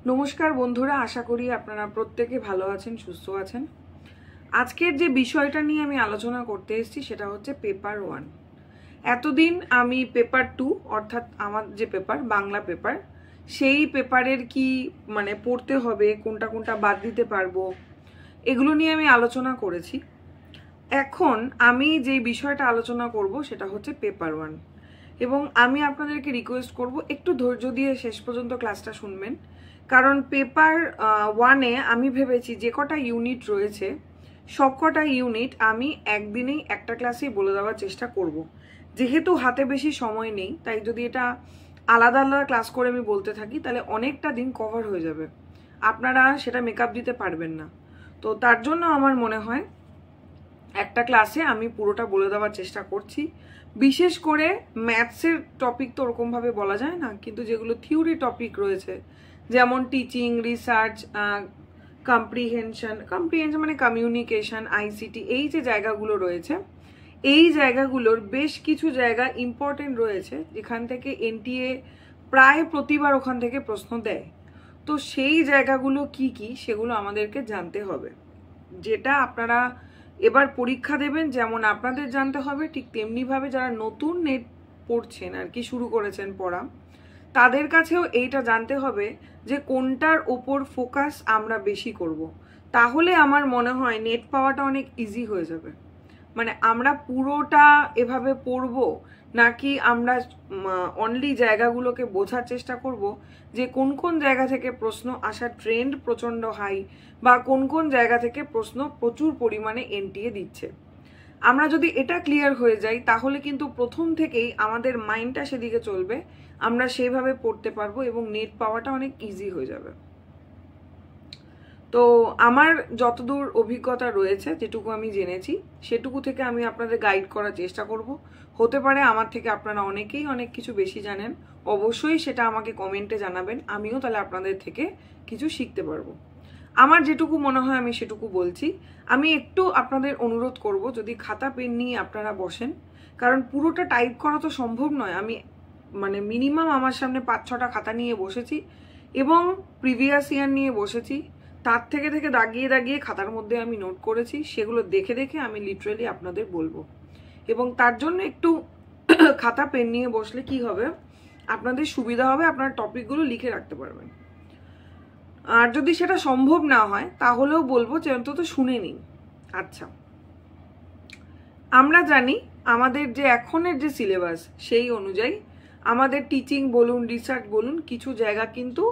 নমস্কার বন্ধুরা, আশা করি আপনারা প্রত্যেকে ভালো আছেন, সুস্থ আছেন। আজকের যে বিষয়টা নিয়ে আমি আলোচনা করতে এসেছি সেটা হচ্ছে পেপার 1। এতদিন আমি পেপার 2 অর্থাৎ আমার যে পেপার বাংলা পেপার, সেই পেপারের কি পড়তে হবে, কোনটা কোনটা বাদ দিতে পারবো, এগুলো নিয়ে আমি আলোচনা করেছি। এখন আমি যে বিষয়টা আলোচনা করব সেটা হচ্ছে পেপার 1, এবং আমি আপনাদেরকে রিকোয়েস্ট করব একটু ধৈর্য দিয়ে শেষ পর্যন্ত ক্লাসটা শুনবেন। কারণ পেপার 1-এ আমি ভেবেছি যে কটা ইউনিট রয়েছে সব কটা ইউনিট আমি একদিনেই একটা ক্লাসেই বলে দেওয়ার চেষ্টা করব। যেহেতু হাতে বেশি সময় নেই, তাই যদি এটা আলাদা আলাদা ক্লাস করে আমি বলতে থাকি তাহলে অনেকটা দিন কভার হয়ে যাবে, আপনারা সেটা মেকআপ দিতে পারবেন না। তো তার জন্য আমার মনে হয় একটা ক্লাসে আমি পুরোটা বলে দেওয়ার চেষ্টা করছি। বিশেষ করে ম্যাথসের টপিক তো ওরকমভাবে বলা যায় না, কিন্তু যেগুলো থিওরি টপিক রয়েছে যেমন টিচিং, রিসার্চ, কম্প্রিহেনশন মানে কমিউনিকেশন, আইসিটি, এই যে জায়গাগুলো রয়েছে, এই জায়গাগুলোর বেশ কিছু জায়গা ইম্পর্টেন্ট রয়েছে যেখান থেকে এনটিএ প্রায় প্রতিবার ওখান থেকে প্রশ্ন দেয়। তো সেই জায়গাগুলো কি কি সেগুলো আমাদেরকে জানতে হবে। যেটা আপনারা এবার পরীক্ষা দেবেন যেমন আপনাদের জানতে হবে, ঠিক তেমনিভাবে যারা নতুন নেট পড়ছেন আর কি, শুরু করেছেন পড়া, তাদের কাছেও এইটা জানতে হবে যে কোনটার ওপর ফোকাস আমরা বেশি করব। তাহলে আমার মনে হয় নেট পাওয়াটা অনেক ইজি হয়ে যাবে। আমরা পুরোটা এভাবে পড়ব নাকি আমরা অনলি জায়গাগুলোকে বোঝার চেষ্টা করব যে কোন কোন জায়গা থেকে প্রশ্ন আসার ট্রেন্ড প্রচণ্ড হাই, বা কোন কোন জায়গা থেকে প্রশ্ন প্রচুর পরিমাণে এনটিএ দিচ্ছে। আমরা যদি এটা ক্লিয়ার হয়ে যাই তাহলে কিন্তু প্রথম থেকেই আমাদের মাইন্ডটা সেদিকে চলবে, আমরা সেইভাবে পড়তে পারবো এবং নেট পাওয়াটা অনেক ইজি হয়ে যাবে। তো আমার যতদূর অভিজ্ঞতা রয়েছে, যেটুকু আমি জেনেছি সেটুকু থেকে আমি আপনাদের গাইড করার চেষ্টা করব। হতে পারে আমার থেকে আপনারা অনেকেই অনেক কিছু বেশি জানেন, অবশ্যই সেটা আমাকে কমেন্টে জানাবেন, আমিও তাহলে আপনাদের থেকে কিছু শিখতে পারবো। আমার যেটুকু মনে হয় আমি সেটুকু বলছি। আমি একটু আপনাদের অনুরোধ করব যদি খাতা পেন নিয়ে আপনারা বসেন, কারণ পুরোটা টাইপ করা তো সম্ভব নয়। আমি মিনিমাম আমার সামনে 5-6টা খাতা নিয়ে বসেছি এবং প্রিভিয়াস ইয়ার নিয়ে বসেছি, তার থেকে থেকে দাগিয়ে দাগিয়ে খাতার মধ্যে আমি নোট করেছি, সেগুলো দেখে দেখে আমি লিটারেলি আপনাদের বলবো। এবং তার জন্য একটু খাতা পেন নিয়ে বসলে কি হবে, আপনাদের সুবিধা হবে, আপনার টপিকগুলো লিখে রাখতে পারবেন। আর যদি সেটা সম্ভব না হয় তাহলেও বলবো যে অন্তত শুনে নিন। আচ্ছা, আমরা জানি আমাদের যে এখনের যে সিলেবাস সেই অনুযায়ী আমাদের টিচিং বলুন, রিসার্চ বলুন, কিছু জায়গা কিন্তু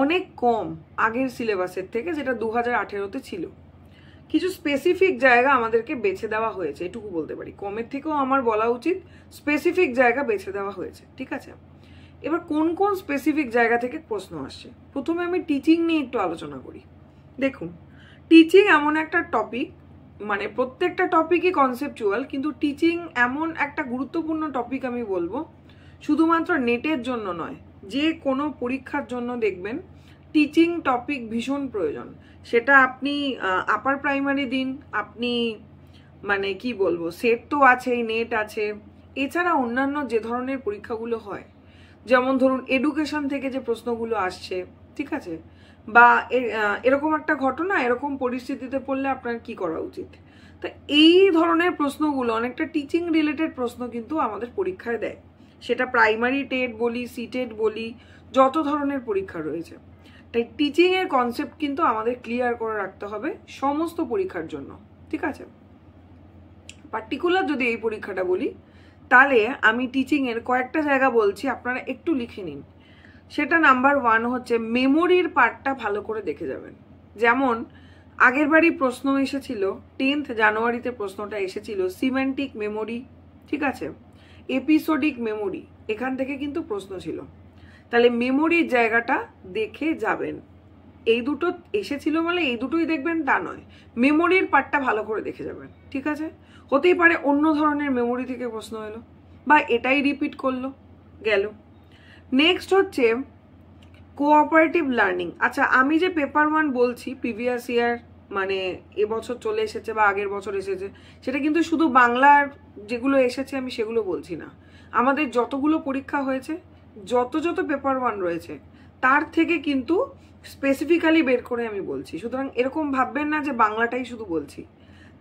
অনেক কম আগের সিলেবাসের থেকে, যেটা 2018-তে ছিল। কিছু স্পেসিফিক জায়গা আমাদেরকে বেছে দেওয়া হয়েছে, এটুকু বলতে পারি। কমের থেকেও আমার বলা উচিত স্পেসিফিক জায়গা বেছে দেওয়া হয়েছে, ঠিক আছে? এবার কোন কোন স্পেসিফিক জায়গা থেকে প্রশ্ন আসছে, প্রথমে আমি টিচিং নিয়ে একটু আলোচনা করি। দেখুন, টিচিং এমন একটা টপিক, প্রত্যেকটা টপিকই কনসেপচুয়াল, কিন্তু টিচিং এমন একটা গুরুত্বপূর্ণ টপিক আমি বলবো, শুধুমাত্র নেটের জন্য নয়, যে কোনো পরীক্ষার জন্য দেখবেন টিচিং টপিক ভীষণ প্রয়োজন। সেটা আপনি আপার প্রাইমারি দিন, আপনি কি বলবো, সেট তো আছেই, নেট আছে, এছাড়া অন্যান্য যে ধরনের পরীক্ষাগুলো হয়, যেমন ধরুন এডুকেশন থেকে যে প্রশ্নগুলো আসছে, ঠিক আছে, বা এরকম একটা ঘটনা, এরকম পরিস্থিতিতে পড়লে আপনার কি করা উচিত। তো এই ধরনের প্রশ্নগুলো অনেকটা টিচিং রিলেটেড প্রশ্ন কিন্তু আমাদের পরীক্ষায় দেয়, সেটা প্রাইমারি টেট বলি, সিটেট বলি, যত ধরনের পরীক্ষা রয়েছে। তাই টিচিং এর কনসেপ্ট কিন্তু আমাদের ক্লিয়ার করে রাখতে হবে সমস্ত পরীক্ষার জন্য, ঠিক আছে? পার্টিকুলার যদি এই পরীক্ষাটা বলি তাহলে আমি টিচিং এর কয়েকটা জায়গা বলছি, আপনারা একটু লিখে নিন। সেটা নাম্বার 1 হচ্ছে মেমোরির পার্টটা ভালো করে দেখে যাবেন। যেমন আগের বারই প্রশ্ন এসেছিল, 10th জানুয়ারিতে প্রশ্নটা এসেছিল, সিমেন্টিক মেমোরি, ঠিক আছে, এপিসোডিক মেমোরি, এখান থেকে কিন্তু প্রশ্ন ছিল। তাহলে মেমোরির জায়গাটা দেখে যাবেন। এই দুটো এসেছিল বলে এই দুটোই দেখবেন তা নয়, মেমোরির পার্টটা ভালো করে দেখে যাবেন, ঠিক আছে? হতেই পারে অন্য ধরনের মেমোরি থেকে প্রশ্ন এলো, বা এটাই রিপিট করলো, গেল। নেক্সট হচ্ছে কোঅপারেটিভ লার্নিং। আচ্ছা, আমি যে পেপার 1 বলছি প্রিভিয়াস ইয়ার, এবছর চলে এসেছে বা আগের বছর এসেছে, সেটা কিন্তু শুধু বাংলার যেগুলো এসেছে আমি সেগুলো বলছি না। আমাদের যতগুলো পরীক্ষা হয়েছে, যত পেপার 1 রয়েছে, তার থেকে কিন্তু স্পেসিফিক্যালি বের করে আমি বলছি। সুতরাং এরকম ভাববেন না যে বাংলাটাই শুধু বলছি।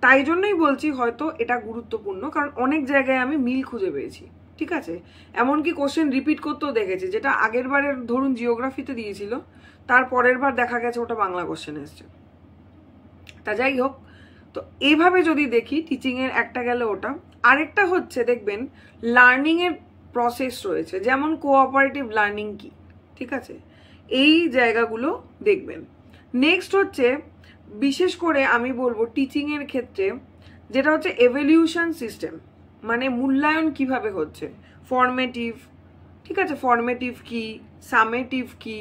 তাই জন্যই বলছি হয়তো এটা গুরুত্বপূর্ণ, কারণ অনেক জায়গায় আমি মিল খুঁজে পেয়েছি। ঠিক আছে, এমনকি কোশ্চেন রিপিট করতেও দেখেছি, যেটা আগের বারের ধরুন জিওগ্রাফিতে দিয়েছিল, তার পরের বার দেখা গেছে ওটা বাংলা কোশ্চেন এসছে। তা যাই হোক, তো এইভাবে যদি দেখি টিচিংয়ের একটা গেল ওটা। আরেকটা হচ্ছে দেখবেন লার্নিংয়ের প্রসেস রয়েছে, যেমন কোঅপারেটিভ লার্নিং কি, ঠিক আছে, এই জায়গাগুলো দেখবেন। নেক্সট হচ্ছে বিশেষ করে আমি বলবো টিচিংয়ের ক্ষেত্রে যেটা হচ্ছে এভ্যালুয়েশন সিস্টেম, মানে মূল্যায়ন কিভাবে হচ্ছে, ফর্মেটিভ, ঠিক আছে, ফর্মেটিভ কি, সামেটিভ কি,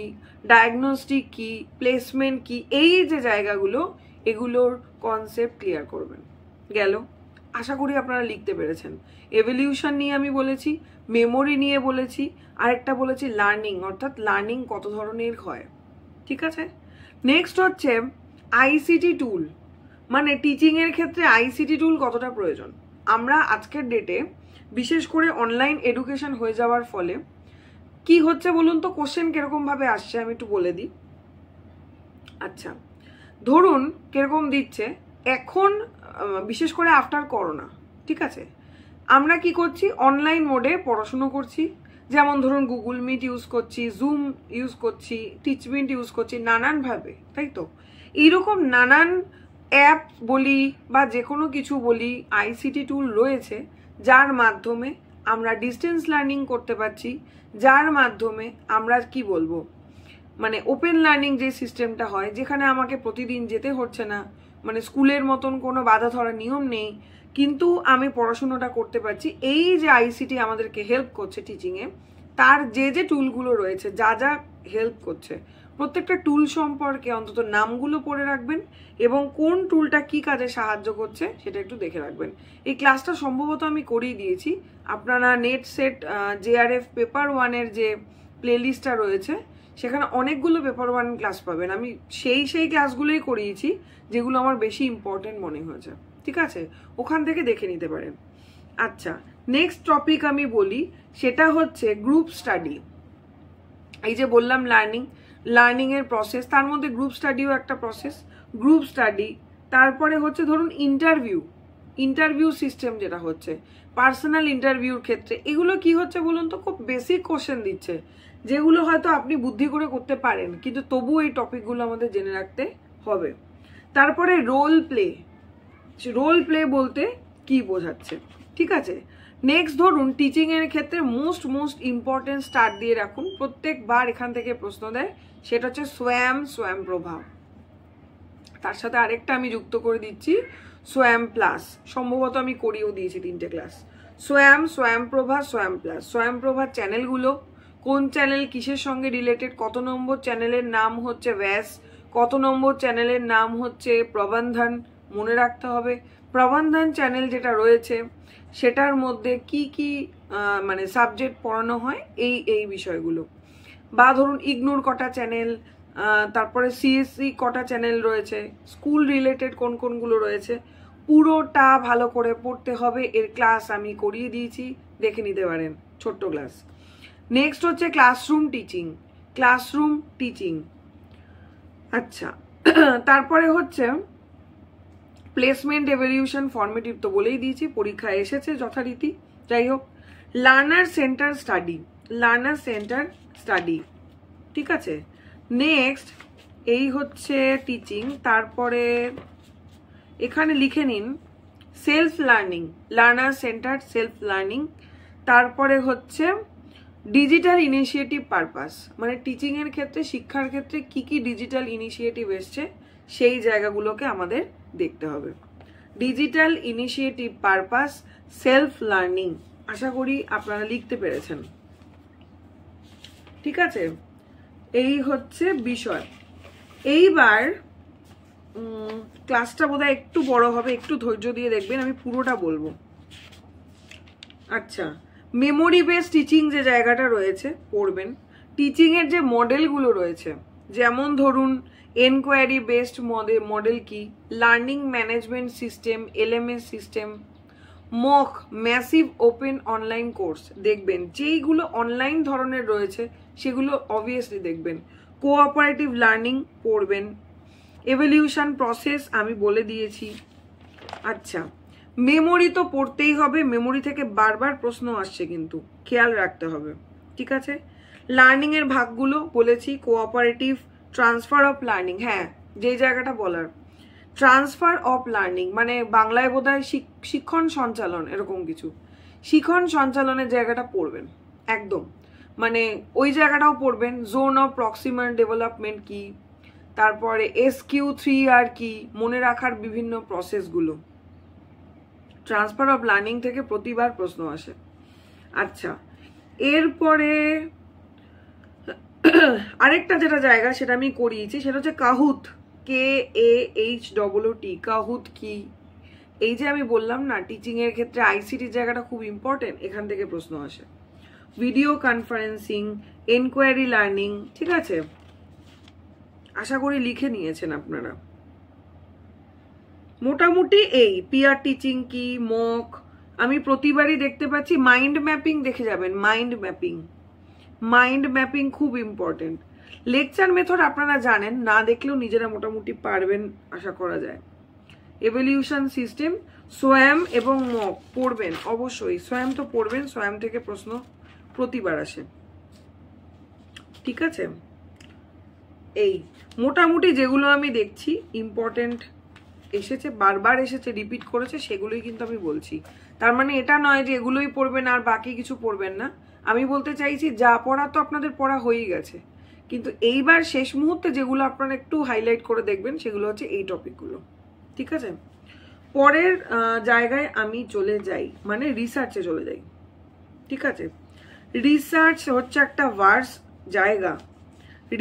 ডায়াগনস্টিক কি, প্লেসমেন্ট কি, এই যে জায়গাগুলো, এগুলোর কনসেপ্ট ক্লিয়ার করবেন। গেল, আশা করি আপনারা লিখতে পেরেছেন। এভলিউশন নিয়ে আমি বলেছি, মেমোরি নিয়ে বলেছি, আরেকটা বলেছি লার্নিং, অর্থাৎ লার্নিং কত ধরনের হয়। ঠিক আছে, নেক্সট হচ্ছে আইসিটি টুল, মানে টিচিংয়ের ক্ষেত্রে আইসিটি টুল কতটা প্রয়োজন। আমরা আজকের ডেটে বিশেষ করে অনলাইন এডুকেশন হয়ে যাওয়ার ফলে কি হচ্ছে বলুন তো, কোশ্চেন কিরকমভাবে আসছে আমি একটু বলে দিই। আচ্ছা, ধরুন কিরকম দিচ্ছে এখন, বিশেষ করে আফটার করোনা, ঠিক আছে, আমরা কি করছি, অনলাইন মোডে পড়াশুনো করছি। যেমন ধরুন গুগল মিট ইউজ করছি, জুম ইউজ করছি, টিচমিন্ট ইউজ করছি, নানানভাবে, তাই তো। এইরকম নানান অ্যাপ বলি বা যে কোনো কিছু বলি, আইসিটি টুল রয়েছে, যার মাধ্যমে আমরা ডিস্টেন্স লার্নিং করতে পারছি, যার মাধ্যমে আমরা কি বলবো, মানে ওপেন লার্নিং যে সিস্টেমটা হয়, যেখানে আমাকে প্রতিদিন যেতে হচ্ছে না, মানে স্কুলের মতন কোনো বাধা ধরা নিয়ম নেই, কিন্তু আমি পড়াশুনোটা করতে পারছি। এই যে আইসিটি আমাদেরকে হেল্প করছে টিচিংয়ে, তার যে যে টুলগুলো রয়েছে, যা যা হেল্প করছে, প্রত্যেকটা টুল সম্পর্কে অন্তত নামগুলো পড়ে রাখবেন এবং কোন টুলটা কি কাজে সাহায্য করছে সেটা একটু দেখে রাখবেন। এই ক্লাসটা সম্ভবত আমি করিয়ে দিয়েছি, আপনারা নেট সেট জেআরএফ পেপার 1-এর যে প্লেলিস্টটা রয়েছে, সেখানে অনেকগুলো পেপার 1 ক্লাস পাবেন। আমি সেই ক্লাসগুলোই করিয়েছি যেগুলো আমার বেশি ইম্পর্টেন্ট মনে হয়েছে, ঠিক আছে, ওখান থেকে দেখে নিতে পারেন। আচ্ছা, নেক্সট টপিক আমি বলি, সেটা হচ্ছে গ্রুপ স্টাডি। এই যে বললাম লার্নিংয়ের প্রসেস, তার মধ্যে গ্রুপ স্টাডিও একটা প্রসেস। গ্রুপ স্টাডি, তারপরে হচ্ছে ধরুন ইন্টারভিউ সিস্টেম যেটা হচ্ছে, পার্সোনাল ইন্টারভিউর ক্ষেত্রে এগুলো কি হচ্ছে বলুন তো, খুব বেসিক কোশ্চেন দিচ্ছে, যেগুলো হয়তো আপনি বুদ্ধি করে করতে পারেন, কিন্তু তবুও এই টপিকগুলো আমাদের জেনে রাখতে হবে। তারপরে রোল প্লে বলতে কি বোঝাচ্ছে, ঠিক আছে। নেক্সট ধরুন টিচিংয়ের ক্ষেত্রে মোস্ট ইম্পর্টেন্ট স্টার্ট দিয়ে রাখুন, প্রত্যেকবার এখান থেকে প্রশ্ন দেয়, সেটা হচ্ছে স্বয়ংপ্রভা। তার সাথে আরেকটা আমি যুক্ত করে দিচ্ছি, স্বয়ং প্লাস, সম্ভবত আমি করিয়েও দিয়েছি 3টে ক্লাস। স্বয়ংপ্রভা, স্বয়ং প্লাস। স্বয়ংপ্রভার চ্যানেলগুলো, কোন চ্যানেল কিসের সঙ্গে রিলেটেড, কত নম্বর চ্যানেলের নাম হচ্ছে ব্যাস, কত নম্বর চ্যানেলের নাম হচ্ছে প্রবন্ধন, মনে রাখতে হবে। প্রবন্ধন চ্যানেল যেটা রয়েছে সেটার মধ্যে কি কি মানে সাবজেক্ট পড়ানো হয়, এই বিষয়গুলো। বা ধরুন ইগনোর কটা চ্যানেল, তারপরে সিএসসি কটা চ্যানেল রয়েছে, স্কুল রিলেটেড কোনগুলো রয়েছে, পুরোটা ভালো করে পড়তে হবে। এর ক্লাস আমি করিয়ে দিয়েছি, দেখে নিতে পারেন, ছোট্ট ক্লাস। নেক্সট হচ্ছে ক্লাসরুম টিচিং। আচ্ছা, তারপরে হচ্ছে প্লেসমেন্ট, এভলিউশন, ফর্মেটিভ তো বলেই দিয়েছি, পরীক্ষায় এসেছে যথারীতি। যাই হোক, লার্নার সেন্টার স্টাডি, ঠিক আছে। নেক্সট এই হচ্ছে টিচিং। তারপরে এখানে লিখে নিন self learning, learner centre self learning. তারপরে হচ্ছে ডিজিটাল ইনিশিয়েটিভ পারপাস, মানে টিচিংয়ের ক্ষেত্রে, শিক্ষার ক্ষেত্রে কি কি ডিজিটাল ইনিশিয়েটিভ এসছে সেই জায়গাগুলোকে আমাদের দেখতে হবে। Digital initiative purpose, self learning, আশা করি আপনারা লিখতে পেরেছেন, ঠিক আছে। এই হচ্ছে বিষয়। এইবার ক্লাসটা বোধহয় একটু বড় হবে, একটু ধৈর্য দিয়ে দেখবেন, আমি পুরোটা বলবো। আচ্ছা, মেমোরি বেসড টিচিং যে জায়গাটা রয়েছে পড়বেন। টিচিংয়ের যে মডেলগুলো রয়েছে, যেমন ধরুন এনকোয়ারি বেসড মডেল কি, learning management system, LMS system, mock massive open online course দেখবেন, যেইগুলো অনলাইন ধরনের রয়েছে সেগুলো অবভিয়াসলি দেখবেন। কোঅপারেটিভ লার্নিং পড়বেন। এভলিউশন প্রসেস আমি বলে দিয়েছি। আচ্ছা, মেমোরি তো পড়তেই হবে, মেমোরি থেকে বারবার প্রশ্ন আসছে কিন্তু খেয়াল রাখতে হবে, ঠিক আছে। লার্নিং এর ভাগগুলো বলেছি, কোঅপারেটিভ, ট্রান্সফার অফ লার্নিং, হ্যাঁ যেই জায়গাটা বলার, ট্রান্সফার অফ লার্নিং মানে বাংলায় বোধহয় শিক্ষণ সঞ্চালন, এরকম কিছু, শিক্ষণ সঞ্চালনের জায়গাটা পড়বেন একদম, মানে ওই জায়গাটাও পড়বেন। জোন অফ প্রক্সিমাল ডেভেলপমেন্ট কি, তারপরে SQ3R কি, মনে রাখার বিভিন্ন প্রসেসগুলো। ট্রান্সফার অফ লার্নিং থেকে প্রতিবার প্রশ্ন আসে। আচ্ছা, এরপরে আরেকটা যেটা জায়গা সেটা আমি করিয়েছি, সেটা হচ্ছে কাহুত, KAHOOT, কাহুত কি। এই যে আমি বললাম না টিচিং এর ক্ষেত্রে আইসিটির জায়গাটা খুব ইম্পর্টেন্ট, এখান থেকে প্রশ্ন আসে। ভিডিও কনফারেন্সিং, এনকোয়ারি লার্নিং, ঠিক আছে, আশা করি লিখে নিয়েছেন আপনারা। মোটামুটি এই পিয়ার টিচিং কি, মক, আমি প্রতিবারই দেখতে পাচ্ছি। মাইন্ড ম্যাপিং দেখে যাবেন, মাইন্ড ম্যাপিং, মাইন্ড ম্যাপিং খুব ইম্পর্টেন্ট। লেকচার মেথড আপনারা জানেন, না দেখলেও নিজেরা মোটামুটি পারবেন আশা করা যায়। এভলিউশন সিস্টেম, সোয়াম এবং মক পড়বেন অবশ্যই, সোয়াম তো পড়বেন, সোয়াম থেকে প্রশ্ন প্রতিবার আসে, ঠিক আছে। এই মোটামুটি যেগুলো আমি দেখছি ইম্পর্টেন্ট এসেছে, বারবার এসেছে, রিপিট করেছে, সেগুলোই কিন্তু আমি বলছি। তার মানে এটা নয় যে এগুলোই পড়বেন আর বাকি কিছু পড়বেন না। আমি বলতে চাইছি যা পড়া তো আপনাদের পড়া হয়েই গেছে, কিন্তু এইবার শেষ মুহূর্তে যেগুলো আপনারা একটু হাইলাইট করে দেখবেন সেগুলো হচ্ছে এই টপিকগুলো, ঠিক আছে। পরের জায়গায় আমি চলে যাই, মানে রিসার্চে চলে যাই, ঠিক আছে। রিসার্চ হচ্ছে একটা ভার্স জায়গা।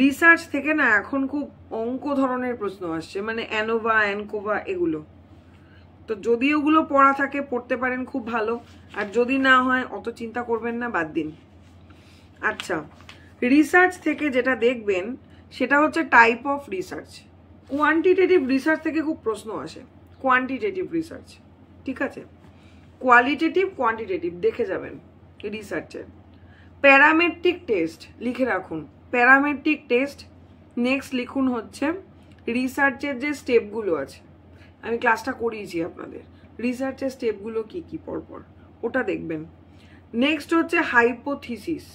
রিসার্চ থেকে না এখন খুব অঙ্ক ধরনের প্রশ্ন আসছে, মানে অ্যানোভা, অ্যানকোভা এগুলো। তো যদি ওগুলো পড়া থাকে পড়তে পারেন, খুব ভালো, আর যদি না হয় অত চিন্তা করবেন না, বাদ দিন। আচ্ছা, রিসার্চ থেকে যেটা দেখবেন সেটা হচ্ছে type of research. Quantitative research থেকে খুব প্রশ্ন আসে, কোয়ান্টিটেটিভ রিসার্চ, ঠিক আছে। কোয়ালিটেটিভ, কোয়ান্টিটেটিভ দেখে যাবেন রিসার্চের। প্যারামেট্রিক টেস্ট লিখে রাখুন, প্যারামেট্রিক টেস্ট। নেক্সট লিখুন হচ্ছে রিসার্চের যে স্টেপগুলো আছে, আমি ক্লাসটা করিয়েছি আপনাদের, রিসার্চের স্টেপগুলো কি কি পরপর, ওটা দেখবেন। নেক্সট হচ্ছে হাইপোথিসিস,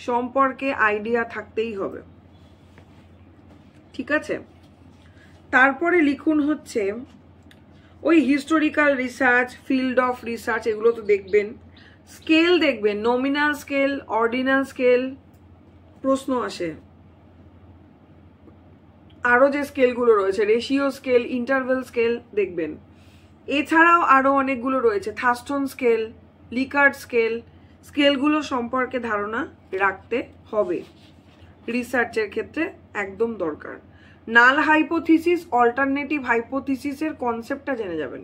সম্পর্কে আইডিয়া থাকতেই হবে, ঠিক আছে। তারপরে লিখুন হচ্ছে ওই historical research, field of research, এগুলো তো দেখবেন। স্কেল দেখবেন, নমিনাল স্কেল, অর্ডিনাল স্কেল প্রশ্ন আসে। আরো যে স্কেলগুলো রয়েছে, রেশিও স্কেল, ইন্টারভেল স্কেল দেখবেন। এছাড়াও আরো অনেকগুলো রয়েছে, থার্স্টন স্কেল, লিকার্ট স্কেল, স্কেলগুলো সম্পর্কে ধারণা রাখতে হবে, রিসার্চের ক্ষেত্রে একদম দরকার। নাল হাইপোথিসিস, অল্টারনেটিভ হাইপোথিসিসের কনসেপ্টটা জেনে যাবেন।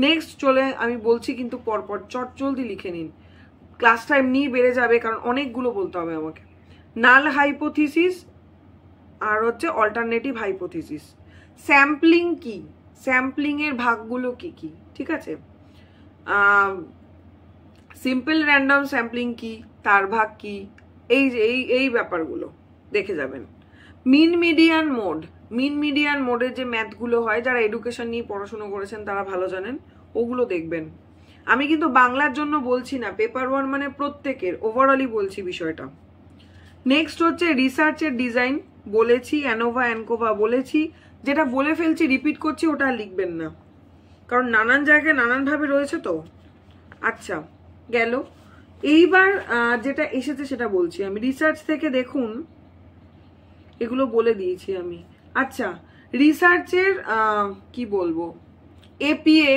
নেক্সট চলে আমি বলছি কিন্তু পরপর, চটজলদি লিখে নিন, ক্লাসটা এমনিই বেড়ে যাবে কারণ অনেকগুলো বলতে হবে আমাকে। নাল হাইপোথিসিস আর হচ্ছে অল্টারনেটিভ হাইপোথিসিস। স্যাম্পলিং কি, স্যাম্পলিং এর ভাগগুলো কি কি, ঠিক আছে। সিম্পল র্যান্ডম স্যাম্পলিং কি, তার ভাগ কি, এই যে এই ব্যাপারগুলো দেখে যাবেন। Mean median mode, mean median মোডের যে ম্যাথগুলো হয়, যারা এডুকেশন নিয়ে পড়াশুনো করেছেন তারা ভালো জানেন, ওগুলো দেখবেন। আমি কিন্তু বাংলার জন্য বলছি না, পেপার ওয়ান মানে প্রত্যেকের ওভারঅলই বলছি বিষয়টা। নেক্সট হচ্ছে রিসার্চের ডিজাইন বলেছি, অ্যানোভা অ্যানকোভা বলেছি, যেটা বলে ফেলছি রিপিট করছি ওটা লিখবেন না, কারণ নানান জায়গায় নানানভাবে রয়েছে তো। আচ্ছা গেল, এইবার যেটা এসেছে সেটা বলছি আমি। রিসার্চ থেকে দেখুন, এগুলো বলে দিয়েছি আমি। আচ্ছা, রিসার্চের কি বলবো, এপিএ,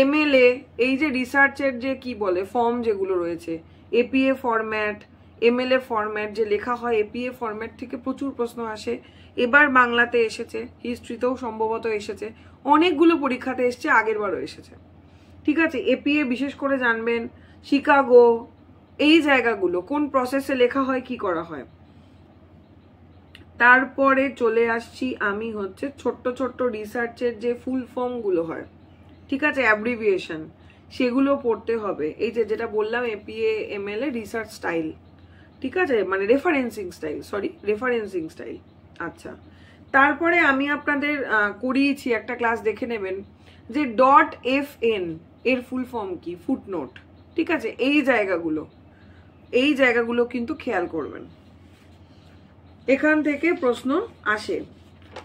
এমএলএ, এই যে রিসার্চের যে কি বলে ফর্ম যেগুলো রয়েছে, এপিএ ফরম্যাট, এমএলএ ফরম্যাট যে লেখা হয়, এপিএ ফরম্যাট থেকে প্রচুর প্রশ্ন আসে। এবার বাংলাতে এসেছে, হিস্ট্রিতেও সম্ভবত এসেছে, অনেকগুলো পরীক্ষাতে এসছে, আগের বারও এসেছে, ঠিক আছে। এপিএ বিশেষ করে জানবেন, শিকাগো, এই জায়গাগুলো কোন প্রসেসে লেখা হয়, কি করা হয়। তারপরে চলে আসছি আমি হচ্ছে ছোট্ট ছোট্ট রিসার্চের যে ফুল ফর্মগুলো হয়, ঠিক আছে, অ্যাব্রিভিয়েশন, সেগুলো পড়তে হবে। এই যে যেটা বললাম এপিএ এমএলএ রিসার্চ স্টাইল, ঠিক আছে, মানে রেফারেন্সিং স্টাইল। আচ্ছা, তারপরে আমি আপনাদের করিয়েছি একটা ক্লাস, দেখে নেবেন যে .fn এর ফুল ফর্ম কি, ফুটনোট, ঠিক আছে। এই জায়গাগুলো কিন্তু খেয়াল করবেন, এখান থেকে প্রশ্ন আসে।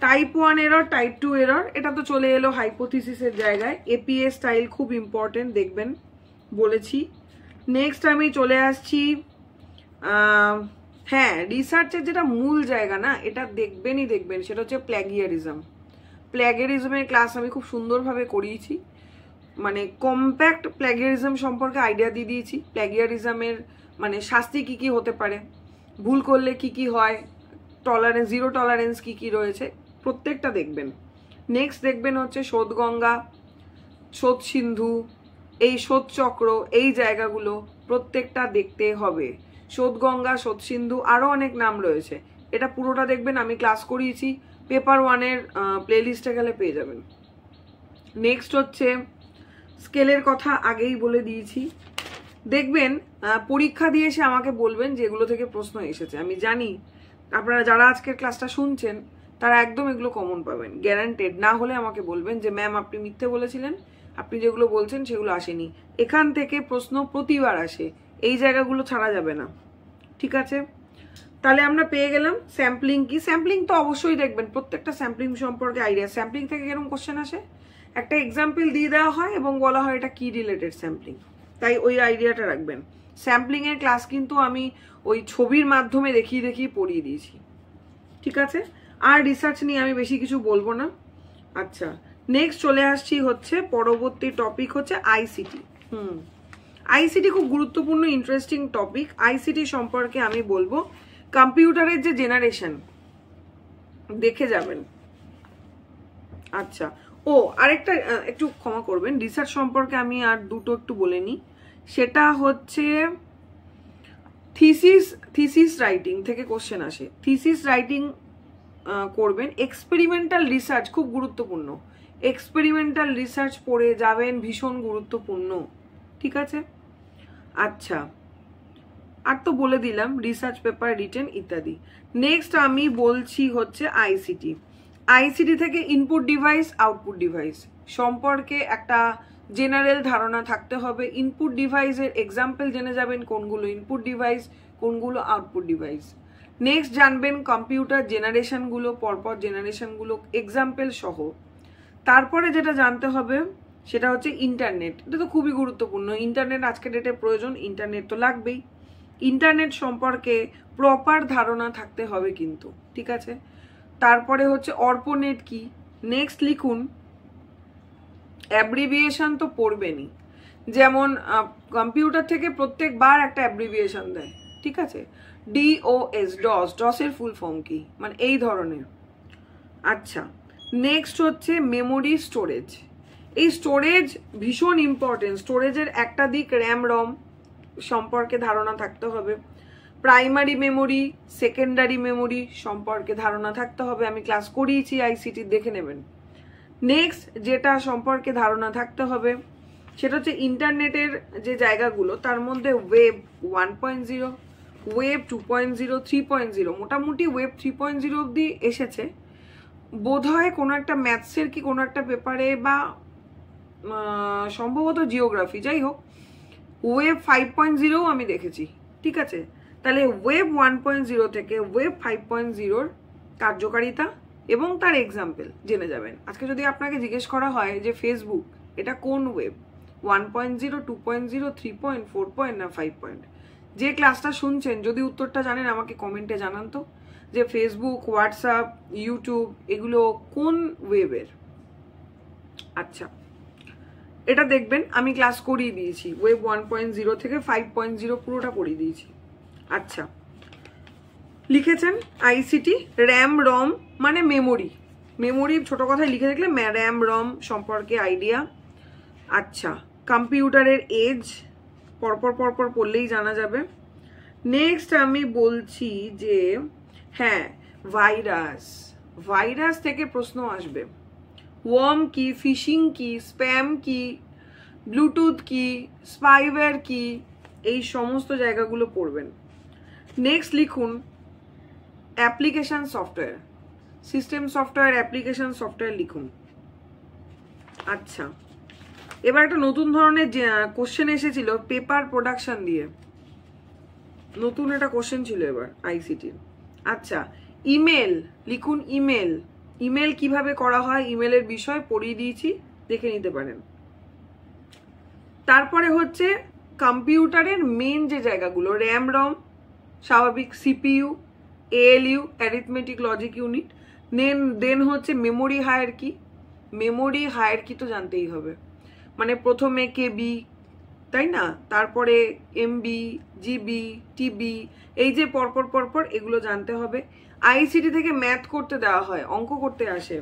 টাইপ 1 এরর, টাইপ 2 এরর, এটা তো চলে এলো হাইপোথিসিসের জায়গায়। এপিএ স্টাইল খুব ইম্পর্টেন্ট, দেখবেন, বলেছি। নেক্সট আমি চলে আসছি, হ্যাঁ, রিসার্চের যেটা মূল জায়গা না, এটা দেখবেন, সেটা হচ্ছে প্ল্যাগিয়ারিজমের ক্লাস আমি খুব সুন্দরভাবে করিয়েছি, মানে কম্প্যাক্ট প্ল্যাগিয়ারিজম সম্পর্কে আইডিয়া দিয়ে দিয়েছি। প্ল্যাগিয়ারিজমের মানে শাস্তি কি কি হতে পারে, ভুল করলে কি কি হয়, জিরো টলারেন্স কি কি রয়েছে, প্রত্যেকটা দেখবেন। নেক্সট দেখবেন হচ্ছে শোধগঙ্গা, শোধ সিন্ধু, এই শোধ চক্র, এই জায়গাগুলো প্রত্যেকটা দেখতে হবে। শোধগঙ্গা, শোধ সিন্ধু, আরও অনেক নাম রয়েছে, এটা পুরোটা দেখবেন, আমি ক্লাস করিয়েছি, পেপার 1-এর প্লেলিস্টে গেলে পেয়ে যাবেন। নেক্সট হচ্ছে স্কেলের কথা আগেই বলে দিয়েছি। দেখবেন পরীক্ষা দিয়ে এসে আমাকে বলবেন যে এগুলো থেকে প্রশ্ন এসেছে। আমি জানি আপনারা যারা আজকের ক্লাসটা শুনছেন তারা একদম এগুলো কমন পাবেন, গ্যারান্টেড। না হলে আমাকে বলবেন যে ম্যাম আপনি মিথ্যে বলেছিলেন, আপনি যেগুলো বলছেন সেগুলো আসেনি। এখান থেকে প্রশ্ন প্রতিবার আসে, এই জায়গাগুলো ছাড়া যাবে না, ঠিক আছে। তাহলে আমরা পেয়ে গেলাম স্যাম্পলিং কি। স্যাম্পলিং তো অবশ্যই দেখবেন, প্রত্যেকটা স্যাম্পলিং সম্পর্কে আইডিয়া। স্যাম্পলিং থেকে কিরকম কোশ্চেন আসে, একটা এক্সাম্পল দিয়ে দেওয়া হয় এবং বলা হয় এটা কি রিলেটেড স্যাম্পলিং, তাই ওই আইডিয়াটা রাখবেন। স্যাম্পলিং এর ক্লাস কিন্তু আমি ওই ছবির মাধ্যমে দেখিয়ে পড়িয়ে দিয়েছি, ঠিক আছে। আর রিসার্চ নিয়ে আমি বেশি কিছু বলবো না। আচ্ছা, নেক্সট চলে আসছি হচ্ছে পরবর্তী টপিক হচ্ছে আইসিটি। আইসিটি খুব গুরুত্বপূর্ণ ইন্টারেস্টিং টপিক। আইসিটি সম্পর্কে আমি বলবো, কম্পিউটারের যে জেনারেশন দেখে যাবেন। আচ্ছা, ও আরেকটা একটু ক্ষমা করবেন, রিসার্চ সম্পর্কে আমি আর দুটো একটু বলে নিই। সেটা হচ্ছে থিসিস রাইটিং থেকে কোশ্চেন আসে, থিসিস রাইটিং করবেন। এক্সপেরিমেন্টাল রিসার্চ খুব গুরুত্বপূর্ণ, এক্সপেরিমেন্টাল রিসার্চ পড়ে যাবেন, ভীষণ গুরুত্বপূর্ণ, ঠিক আছে। আচ্ছা, আর তো বলে দিলাম রিসার্চ পেপার রিটেন ইত্যাদি। নেক্সট আমি বলছি হচ্ছে আইসিটি। আইসিটি থেকে ইনপুট ডিভাইস, আউটপুট ডিভাইস সম্পর্কে একটা জেনারেল ধারণা থাকতে হবে। ইনপুট ডিভাইসের এক্সাম্পল জেনে যাবেন, কোনগুলো ইনপুট ডিভাইস, কোনগুলো আউটপুট ডিভাইস। নেক্সট জানবেন কম্পিউটার জেনারেশনগুলো, পরপর জেনারেশনগুলো এক্সাম্পল সহ। তারপরে যেটা জানতে হবে সেটা হচ্ছে ইন্টারনেট। এটা তো খুবই গুরুত্বপূর্ণ, ইন্টারনেট আজকের ডেটে প্রয়োজন, ইন্টারনেট তো লাগবেই। ইন্টারনেট সম্পর্কে প্রপার ধারণা থাকতে হবে কিন্তু, ঠিক আছে। তারপরে হচ্ছে অর্পনেট কি। নেক্সট লিখুন, অ্যাব্রিভিয়েশন তো পড়বেনই, যেমন কম্পিউটার থেকে প্রত্যেকবার একটা অ্যাব্রিভিয়েশন দেয়, ঠিক আছে। ডসের ফুল ফর্ম কি, মানে এই ধরনের। আচ্ছা, নেক্সট হচ্ছে মেমোরি স্টোরেজ। এই স্টোরেজ ভীষণ ইম্পর্টেন্ট। স্টোরেজের একটা দিক র্যাম রম সম্পর্কে ধারণা থাকতে হবে। প্রাইমারি মেমোরি, সেকেন্ডারি মেমোরি সম্পর্কে ধারণা থাকতে হবে, আমি ক্লাস করিয়েছি আইসিটি, দেখে নেবেন। নেক্সট যেটা সম্পর্কে ধারণা থাকতে হবে সেটা হচ্ছে ইন্টারনেটের যে জায়গাগুলো, তার মধ্যে ওয়েব 1.0, ওয়েব 2.0, 3.0, মোটামুটি ওয়েব 3.0 অবধি এসেছে বোধহয় কোনো একটা ম্যাথসের কি কোনো একটা পেপারে, বা সম্ভবত জিওগ্রাফি, যাই হোক। ওয়েব 5.0 আমি দেখেছি, ঠিক আছে। তাহলে ওয়েব 1.0 থেকে ওয়েব 5.0 কার্যকারিতা এবং তার এক্সাম্পল জেনে যাবেন। আজকে যদি আপনাকে জিজ্ঞেস করা হয় যে ফেসবুক এটা কোন ওয়েব, 1.0, 2.0, 3.4 না 5, যে ক্লাসটা শুনছেন যদি উত্তরটা জানেন আমাকে কমেন্টে জানান তো, যে ফেসবুক, হোয়াটসঅ্যাপ, ইউটিউব এগুলো কোন ওয়েবের। আচ্ছা, এটা দেখবেন আমি ক্লাস করিয়ে দিয়েছি, ওয়েব 1.0 থেকে 5.0 পুরোটা পড়িয়ে দিয়েছি। আচ্ছা, লিখেছেন আইসিটি, র্যাম রম মানে মেমোরি, মেমোরি ছোট কথায় লিখে দেখলে র্যাম রম সম্পর্কে আইডিয়া। আচ্ছা, কম্পিউটারের এজ পরপর পড়লেই জানা যাবে। নেক্সট আমি বলছি যে হ্যাঁ, ভাইরাস থেকে প্রশ্ন আসবে। ওয়ার্ম কি, ফিশিং কি, স্প্যাম কি, ব্লুটুথ কি, স্পাইওয়্যার কি, এই সমস্ত জায়গাগুলো পড়বেন। নেক্সট লিখুন application software, system software, application software লিখুন। আচ্ছা, এবার একটা নতুন ধরনের কোশ্চেন এসেছিল পেপার প্রোডাকশন দিয়ে, নতুন একটা কোশ্চেন ছিল এবার আইসিটির। আচ্ছা, ইমেল লিখুন, ইমেল, ইমেল কিভাবে করা হয় ইমেলের বিষয় পড়িয়ে দিয়েছি, দেখে নিতে পারেন। তারপরে হচ্ছে কম্পিউটারের মেন যে জায়গাগুলো, র্যাম রম স্বাভাবিক, CPU, ALU arithmetic logic unit, then হচ্ছে মেমোরি হায়ারকি, মেমোরি হায়ারকি তো জানতেই হবে, মানে প্রথমে কেবি তাই না, তারপরে এমবি, জিবি, টিবি, এই যে পরপর পরপর এগুলো জানতে হবে। আইসিটি থেকে ম্যাথ করতে দেওয়া হয়, অঙ্ক করতে আসে,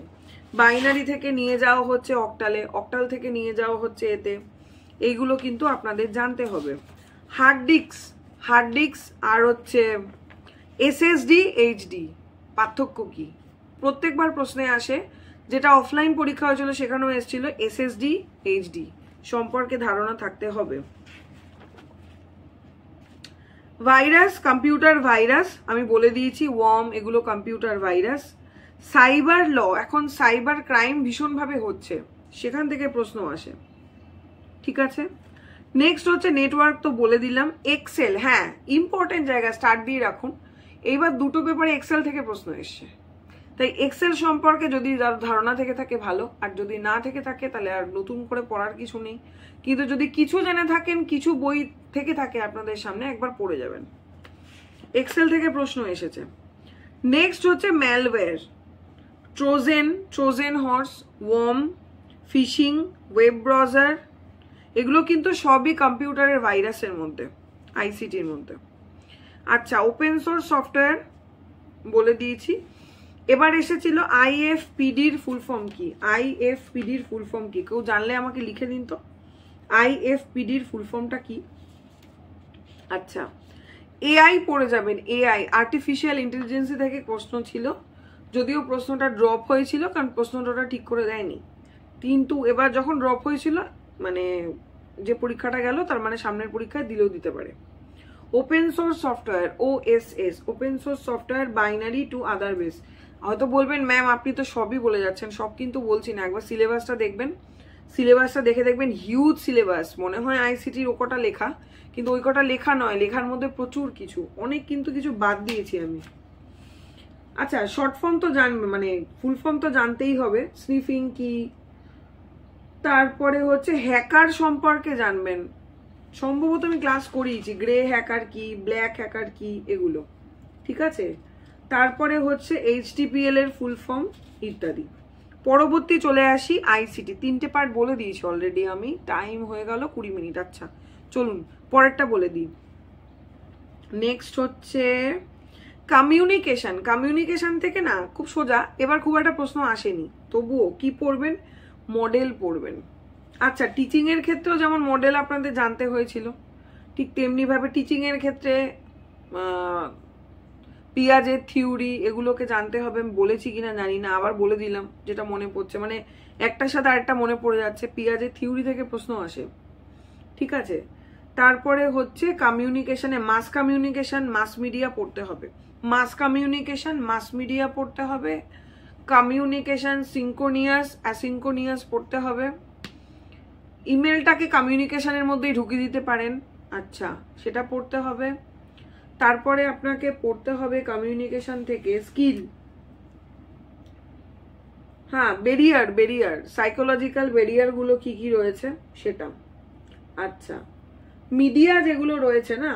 বাইনারি থেকে নিয়ে যাওয়া হচ্ছে অক্টালে, অক্টাল থেকে নিয়ে যাওয়া হচ্ছে এতে, এইগুলো কিন্তু আপনাদের জানতে হবে। হার্ড ডিস্ক আর হচ্ছে এসএসডি, এইচডি পার্থক্য কি, প্রত্যেকবার প্রশ্নে আসে, যেটা অফলাইন পরীক্ষা হয়েছিল সেখানেও এসেছিল, এসএসডি এইচডি সম্পর্কে ধারণা থাকতে হবে। ভাইরাস, কম্পিউটার ভাইরাস আমি বলে দিয়েছি, ওয়ার্ম এগুলো কম্পিউটার ভাইরাস। সাইবার ল, এখন সাইবার ক্রাইম ভীষণভাবে হচ্ছে, সেখান থেকে প্রশ্ন আসে, ঠিক আছে। নেক্সট হচ্ছে নেটওয়ার্ক, তো বলে দিলাম। এক্সেল, হ্যাঁ ইম্পর্টেন্ট জায়গা, স্টার্ট দিয়ে রাখুন। এইবার দুটো পেপারে এক্সেল থেকে প্রশ্ন এসছে, তাই এক্সেল সম্পর্কে যদি ধারণা থেকে থাকে ভালো, আর যদি না থেকে থাকে তাহলে আর নতুন করে পড়ার কিছু নেই, কিন্তু যদি কিছু জেনে থাকেন, কিছু বই থেকে থাকে আপনাদের সামনে, একবার পড়ে যাবেন। এক্সেল থেকে প্রশ্ন এসেছে। নেক্সট হচ্ছে malware, Trojan horse, worm, phishing, web browser, এগুলো কিন্তু সবই কম্পিউটারের ভাইরাসের মধ্যে, আইসিটির মধ্যে। আচ্ছা, ওপেন সোর্স সফটওয়্যার বলে দিয়েছি। এবার এসেছিল আইএফপিডির ফুল ফর্ম কি, আইএফপিডির ফুল ফর্ম কি, কেউ জানলে আমাকে লিখে দিন তো, আইএফপিডির ফুল ফর্মটা কি। আচ্ছা, এআই পড়ে যাবেন, এআই আর্টিফিশিয়াল ইন্টেলিজেন্সি থেকে প্রশ্ন ছিল, যদিও প্রশ্নটা ড্রপ হয়েছিল কারণ প্রশ্নটা ঠিক করে দেয়নি, কিন্তু এবার যখন ড্রপ হয়েছিল মানে যে পরীক্ষাটা গেল তার মানে সামনের পরীক্ষায় দিলেও দিতে পারে। Open source software, OSS, open source software binary to other base. হয়তো বলবেন ম্যাম আপনি তো সবই বলে যাচ্ছেন, সব কিন্তু বলছি না, একবার সিলেবাসটা দেখবেন, সিলেবাসটা দেখে দেখবেন হিউজ সিলেবাস, মনে হয় আইসিটির ও কটা লেখা, কিন্তু ওই কটা লেখা নয়, লেখার মধ্যে প্রচুর কিছু, অনেক কিন্তু কিছু বাদ দিয়েছি আমি। আচ্ছা, শর্ট ফর্ম তো জানবে, মানে ফুল ফর্ম তো জানতেই হবে, স্নিফিং কি, তারপরে হচ্ছে হ্যাকার সম্পর্কে জানবেন, সম্ভবত আমি ক্লাস করিয়েছি, গ্রে হ্যাকার কি, ব্ল্যাক হ্যাকার কি, এগুলো ঠিক আছে। তারপরে হচ্ছে এইচটিপিএল এর ফুল ফর্ম ইত্যাদি। পরবর্তী চলে আসি আইসিটি, 3টে পার্ট বলে দিয়েছি অলরেডি আমি, টাইম হয়ে গেল 20 মিনিট। আচ্ছা চলুন পরেরটা বলে দিই। নেক্সট হচ্ছে কমিউনিকেশন, কমিউনিকেশন থেকে না খুব সোজা, এবার খুব একটা প্রশ্ন আসেনি, তবুও কি পড়বেন, মডেল পড়বেন। আচ্ছা, টিচিং এর ক্ষেত্রেও যেমন মডেল আপনাদের জানতে হয়েছিল, ঠিক তেমনি ভাবে টিচিং এর ক্ষেত্রে পিয়াজের থিওরি এগুলোকে জানতে হবে, আমি বলেছি কিনা জানি না, আবার বলে দিলাম যেটা মনে পড়ছে, মানে একটার সাথে আরেকটা মনে পড়ে যাচ্ছে, পিয়াজের থিওরি থেকে প্রশ্ন আসে, ঠিক আছে। তারপরে হচ্ছে কমিউনিকেশনে মাস কমিউনিকেশন, মাস মিডিয়া পড়তে হবে, মাস কমিউনিকেশন, মাস মিডিয়া পড়তে হবে, কমিউনিকেশন সিঙ্ক্রোনিয়াস অ্যাসিঙ্ক্রোনিয়াস পড়তে হবে, ইমেলটাকে কমিউনিকেশনের মধ্যেই ঢুকিয়ে দিতে পারেন, আচ্ছা সেটা পড়তে হবে। তারপরে আপনাকে পড়তে হবে কমিউনিকেশন থেকে স্কিল, হ্যাঁ বেরিয়ার সাইকোলজিক্যাল বেরিয়ার গুলো কি কি রয়েছে সেটা। আচ্ছা, মিডিয়া যেগুলো রয়েছে না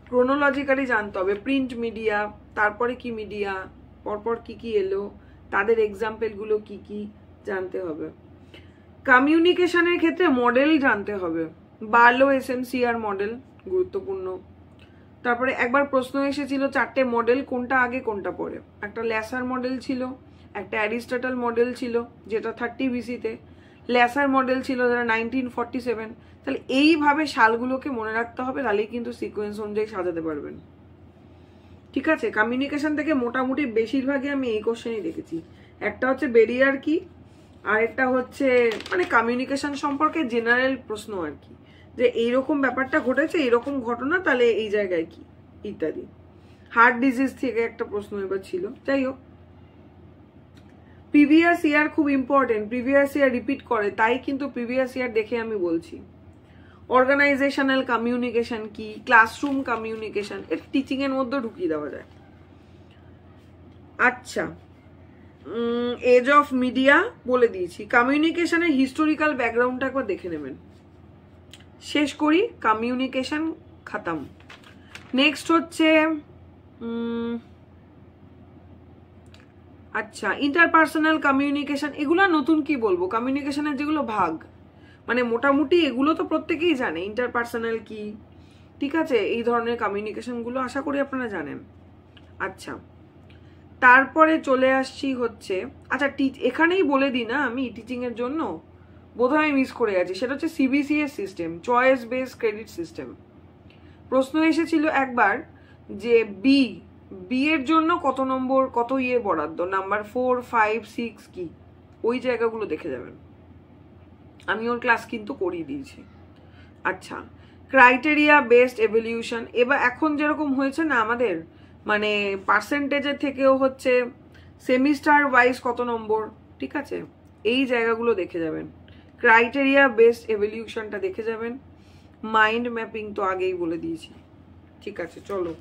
ক্রোনোলজিক্যালি জানতে হবে, প্রিন্ট মিডিয়া, তারপরে কি মিডিয়া, পরপর কি কি এলো, তাদের এক্সাম্পল গুলো কি কি জানতে হবে। কমিউনিকেশনের ক্ষেত্রে মডেল জানতে হবে, বার্লো এসএমসিআর মডেল গুরুত্বপূর্ণ। তারপরে একবার প্রশ্ন এসেছিল 4টে মডেল কোনটা আগে কোনটা পরে, একটা ল্যাসার মডেল ছিল, একটা অ্যারিস্টটল মডেল ছিল যেটা 30 বিসিতে, ল্যাসার মডেল ছিল যেটা 1947। তাহলে এইভাবে সালগুলোকে মনে রাখতে হবে, তাহলেই কিন্তু সিকোয়েন্স অনুযায়ী সাজাতে পারবেন, ঠিক আছে। কমিউনিকেশন থেকে মোটামুটি বেশিরভাগই আমি এই কোশ্চেনই দেখেছি, একটা হচ্ছে বেরিয়ার কি, আরেকটা হচ্ছে মানে কমিউনিকেশন সম্পর্কে জেনারেল প্রশ্ন আর কি, যে এইরকম ব্যাপারটা ঘটেছে, এইরকম ঘটনা, তাহলে এই জায়গায় কি, ইত্যাদি। হার্ট ডিজিজ থেকে একটা প্রশ্ন এবার ছিল। যাই হোক, প্রিভিয়াস ইয়ার খুব ইম্পর্টেন্ট, প্রিভিয়াস ইয়ার রিপিট করে, তাই কিন্তু প্রিভিয়াস ইয়ার দেখে আমি বলছি। অর্গানাইজেশনাল কমিউনিকেশন কি, ক্লাসরুম কমিউনিকেশন, এটা টিচিং এর মধ্যে ঢুকিয়ে দেওয়া যায়। আচ্ছা, এজ অফ মিডিয়া বলে দিয়েছি। কমিউনিকেশনের হিস্টোরিক্যাল ব্যাকগ্রাউন্ডটা একবার দেখে নেবেন। শেষ করি, কমিউনিকেশন খতম। নেক্সট হচ্ছে আচ্ছা, ইন্টারপার্সোনাল কমিউনিকেশন। এগুলো নতুন কি বলবো, কমিউনিকেশনের যেগুলো ভাগ, মানে মোটামুটি এগুলো তো প্রত্যেকেই জানে, ইন্টারপার্সোনাল কি, ঠিক আছে, এই ধরনের কমিউনিকেশনগুলো আশা করি আপনারা জানেন। আচ্ছা, তারপরে চলে আসছি হচ্ছে, আচ্ছা এখানেই বলে দিই না আমি, টিচিং এর জন্য বোধহয় মিস করে গেছি, সেটা হচ্ছে CBCS system, choice base credit system. প্রশ্ন এসেছিল একবার যে বি এর জন্য কত নম্বর, কত ইয়ে বরাদ্দ, নাম্বার 4, 5, 6 কি, ওই জায়গাগুলো দেখে যাবেন। আমি ওর ক্লাস কিন্তু করিয়ে দিয়েছি। আচ্ছা, ক্রাইটেরিয়া বেসড এভলিউশন, এবার এখন যেরকম হয়েছে না আমাদের, মানে পার্সেন্টেজের থেকেও হচ্ছে সেমিস্টার ওয়াইজ কত নম্বর, ঠিক আছে, এই জায়গাগুলো দেখে যাবেন। ক্রাইটেরিয়া বেসড এভলিউশনটা দেখে যাবেন। মাইন্ড ম্যাপিং তো আগেই বলে দিয়েছি, ঠিক আছে। চলো,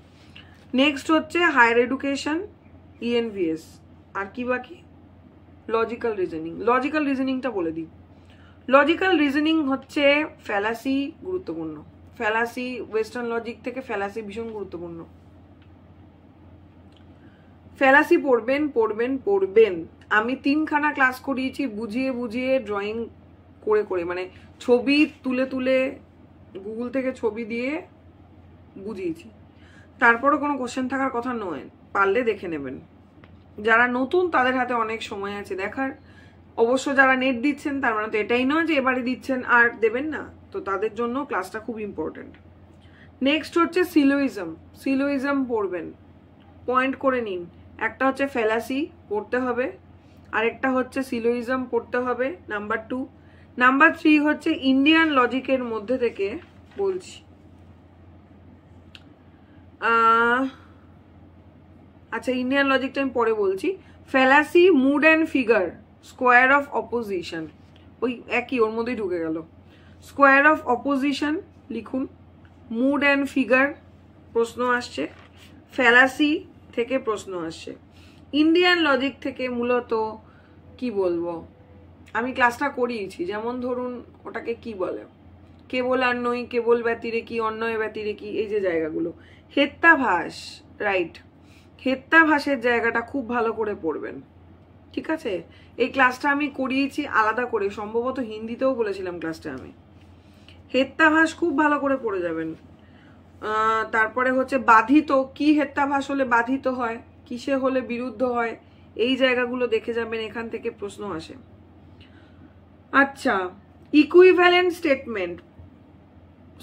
নেক্সট হচ্ছে হায়ার এডুকেশন, ইএনভিএস, আর কি বাকি, লজিক্যাল রিজনিং। লজিক্যাল রিজনিংটা বলে দিই। লজিক্যাল রিজনিং হচ্ছে ফ্যালাসি গুরুত্বপূর্ণ, ফ্যালাসি, ওয়েস্টার্ন লজিক থেকে ফ্যালাসি ভীষণ গুরুত্বপূর্ণ। ফ্যালাসি পড়বেন পড়বেন পড়বেন। আমি 3খানা ক্লাস করিয়েছি বুঝিয়ে বুঝিয়ে, ড্রয়িং করে করে, মানে ছবি তুলে তুলে গুগল থেকে ছবি দিয়ে বুঝিয়েছি। তারপরে কোনো কোশ্চেন থাকার কথা নয়, পারলে দেখে নেবেন। যারা নতুন তাদের হাতে অনেক সময় আছে দেখার। অবশ্য যারা নেট দিচ্ছেন তার মানে তো এটাই নয় যে এবারে দিচ্ছেন আর দেবেন না, তো তাদের জন্য ক্লাসটা খুব ইম্পর্টেন্ট। নেক্সট হচ্ছে সিলোইজম। সিলোইজম পড়বেন, পয়েন্ট করে নিন। একটা হচ্ছে ফ্যালাসি পড়তে হবে, আরেকটা হচ্ছে সিলোইজম পড়তে হবে, নাম্বার 2। নাম্বার 3 হচ্ছে ইন্ডিয়ান লজিকের মধ্যে থেকে বলছি। আচ্ছা, ইন্ডিয়ান লজিকটা আমি পরে বলছি। Fallacy, mood and figure, square of opposition, ওই একই, ওর মধ্যেই ঢুকে গেল। স্কোয়ার অফ অপোজিশন লিখুন। মুড অ্যান্ড ফিগার প্রশ্ন আসছে, ফ্যালাসি থেকে প্রশ্ন আসছে। ইন্ডিয়ান লজিক থেকে মূলত কি বলবো, আমি ক্লাসটা করিয়েছি, যেমন ধরুন ওটাকে কি বলে, কেবল আর নই, কেবল ব্যতিরেকি, অন্যয় ব্যতিরেকি, এই যে জায়গাগুলো। হেত্তাভাস, রাইট, হেত্তাভাসের জায়গাটা খুব ভালো করে পড়বেন, ঠিক আছে। এই ক্লাসটা আমি করিয়েছি আলাদা করে, সম্ভবত হিন্দিতেও বলেছিলাম ক্লাসটা আমি। হেত্তাভাস খুব ভালো করে পড়ে যাবেন। তারপরে হচ্ছে বাধিত, কি হেত্তাভাস হলে বাধিত হয়, কিসে হলে বিরুদ্ধ হয়, এই জায়গাগুলো দেখে যাবেন, এখান থেকে প্রশ্ন আসে। আচ্ছা, ইকুইভ্যালেন্ট স্টেটমেন্ট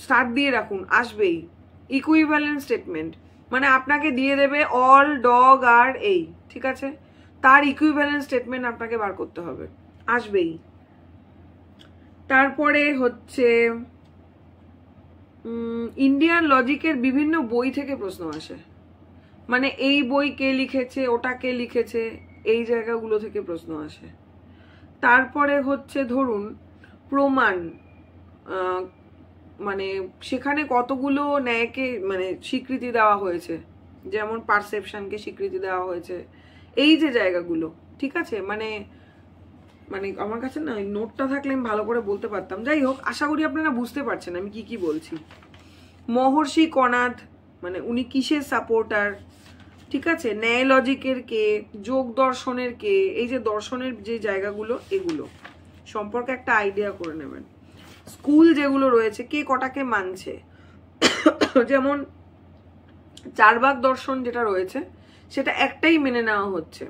স্টার্ট দিয়ে রাখুন, আসবেই। ইকুইভ্যালেন্ট স্টেটমেন্ট মানে আপনাকে দিয়ে দেবে অল, ডগ, আর, এই, ঠিক আছে, তার ইকুইভ্যালেন্ট স্টেটমেন্ট আপনাকে বার করতে হবে, আসবেই। তারপরে হচ্ছে ইন্ডিয়ান লজিকের বিভিন্ন বই থেকে প্রশ্ন আসে, মানে এই বই কে লিখেছে, ওটা কে লিখেছে, এই জায়গাগুলো থেকে প্রশ্ন আসে। তারপরে হচ্ছে ধরুন প্রমাণ, মানে সেখানে কতগুলো ন্যায়কে মানে স্বীকৃতি দেওয়া হয়েছে, যেমন পারসেপশনকে স্বীকৃতি দেওয়া হয়েছে, এই যে জায়গাগুলো, ঠিক আছে। মানে মানে আমার কাছে না নোটটা থাকলে আমি ভালো করে বলতে পারতাম। যাই হোক, আশা করি আপনারা বুঝতে পারছেন আমি কি কি বলছি। মহর্ষি কনাদ, মানে উনি কিসের সাপোর্টার, ঠিক আছে। ন্যায় লজিকের কে, যোগ দর্শনের কে, এই যে দর্শনের যে জায়গাগুলো, এগুলো সম্পর্কে একটা আইডিয়া করে নেবেন। স্কুল যেগুলো রয়েছে কে কটাকে মানছে, যেমন চারবাক দর্শন যেটা রয়েছে সেটা একটাই মেনে নেওয়া হচ্ছে,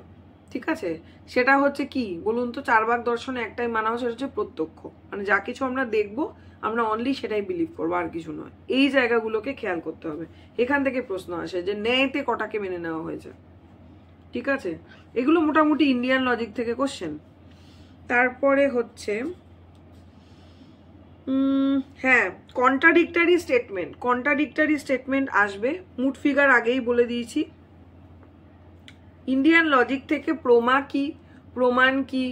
ঠিক আছে। সেটা হচ্ছে কি বলুন তো, চারবাক দর্শনে একটাই মানা হচ্ছে, সেটা হচ্ছে প্রত্যক্ষ, মানে যা কিছু আমরা দেখবো আমরা অনলি সেটাই বিলিভ করবো, আর কিছু নয়। এই জায়গাগুলোকে খেয়াল করতে হবে। এখান থেকে প্রশ্ন আসে যে ন্যায়তে কটাকে মেনে নেওয়া হয়েছে, ঠিক আছে। এগুলো মোটামুটি ইন্ডিয়ান লজিক থেকে কোশ্চেন। তারপরে হচ্ছে হ্যাঁ, কন্ট্রাডিক্টরি স্টেটমেন্ট আসবে। মুড ফিগার আগেই বলে দিয়েছি। ইন্ডিয়ান লজিক থেকে প্রমা কি, প্রমাণ কি,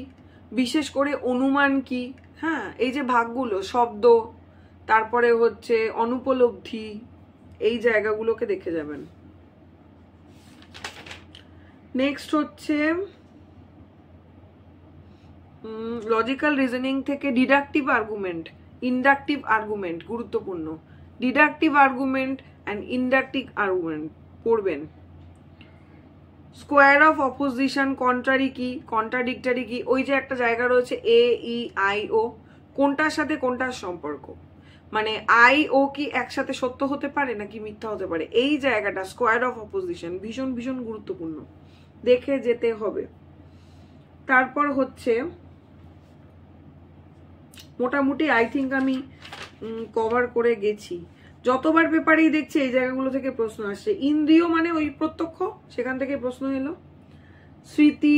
বিশেষ করে অনুমান কি, হ্যাঁ, এই যে ভাগগুলো, শব্দ, তারপরে হচ্ছে অনুপলব্ধি, এই জায়গাগুলোকে দেখে যাবেন। নেক্সট হচ্ছে লজিক্যাল রিজনিং থেকে ডিডাকটিভ আর্গুমেন্ট, ইন্ডাকটিভ আর্গুমেন্ট গুরুত্বপূর্ণ। Deductive argument and inductive argument পড়বেন। স্কোয়ার অফ অপোজিশন, কন্ট্রারি কি, কন্ট্রাডিক্টরি কি, ওই যে একটা জায়গা রয়েছে এ ই আই ও, কোনটার সাথে কোনটার সম্পর্ক, মানে আই ও কি একসাথে সত্য হতে পারে নাকি মিথ্যা হতে পারে, এই জায়গাটা স্কোয়ার অফ অপোজিশন ভীষণ ভীষণ গুরুত্বপূর্ণ, দেখে যেতে হবে। তারপর হচ্ছে মোটামুটি আই থিঙ্ক আমি কভার করে গেছি। যতবার পেপারেই দেখছি এই জায়গাগুলো থেকে প্রশ্ন আসছে। ইন্দ্রিয় মানে ওই প্রত্যক্ষ, সেখান থেকে প্রশ্ন এলো। স্মৃতি,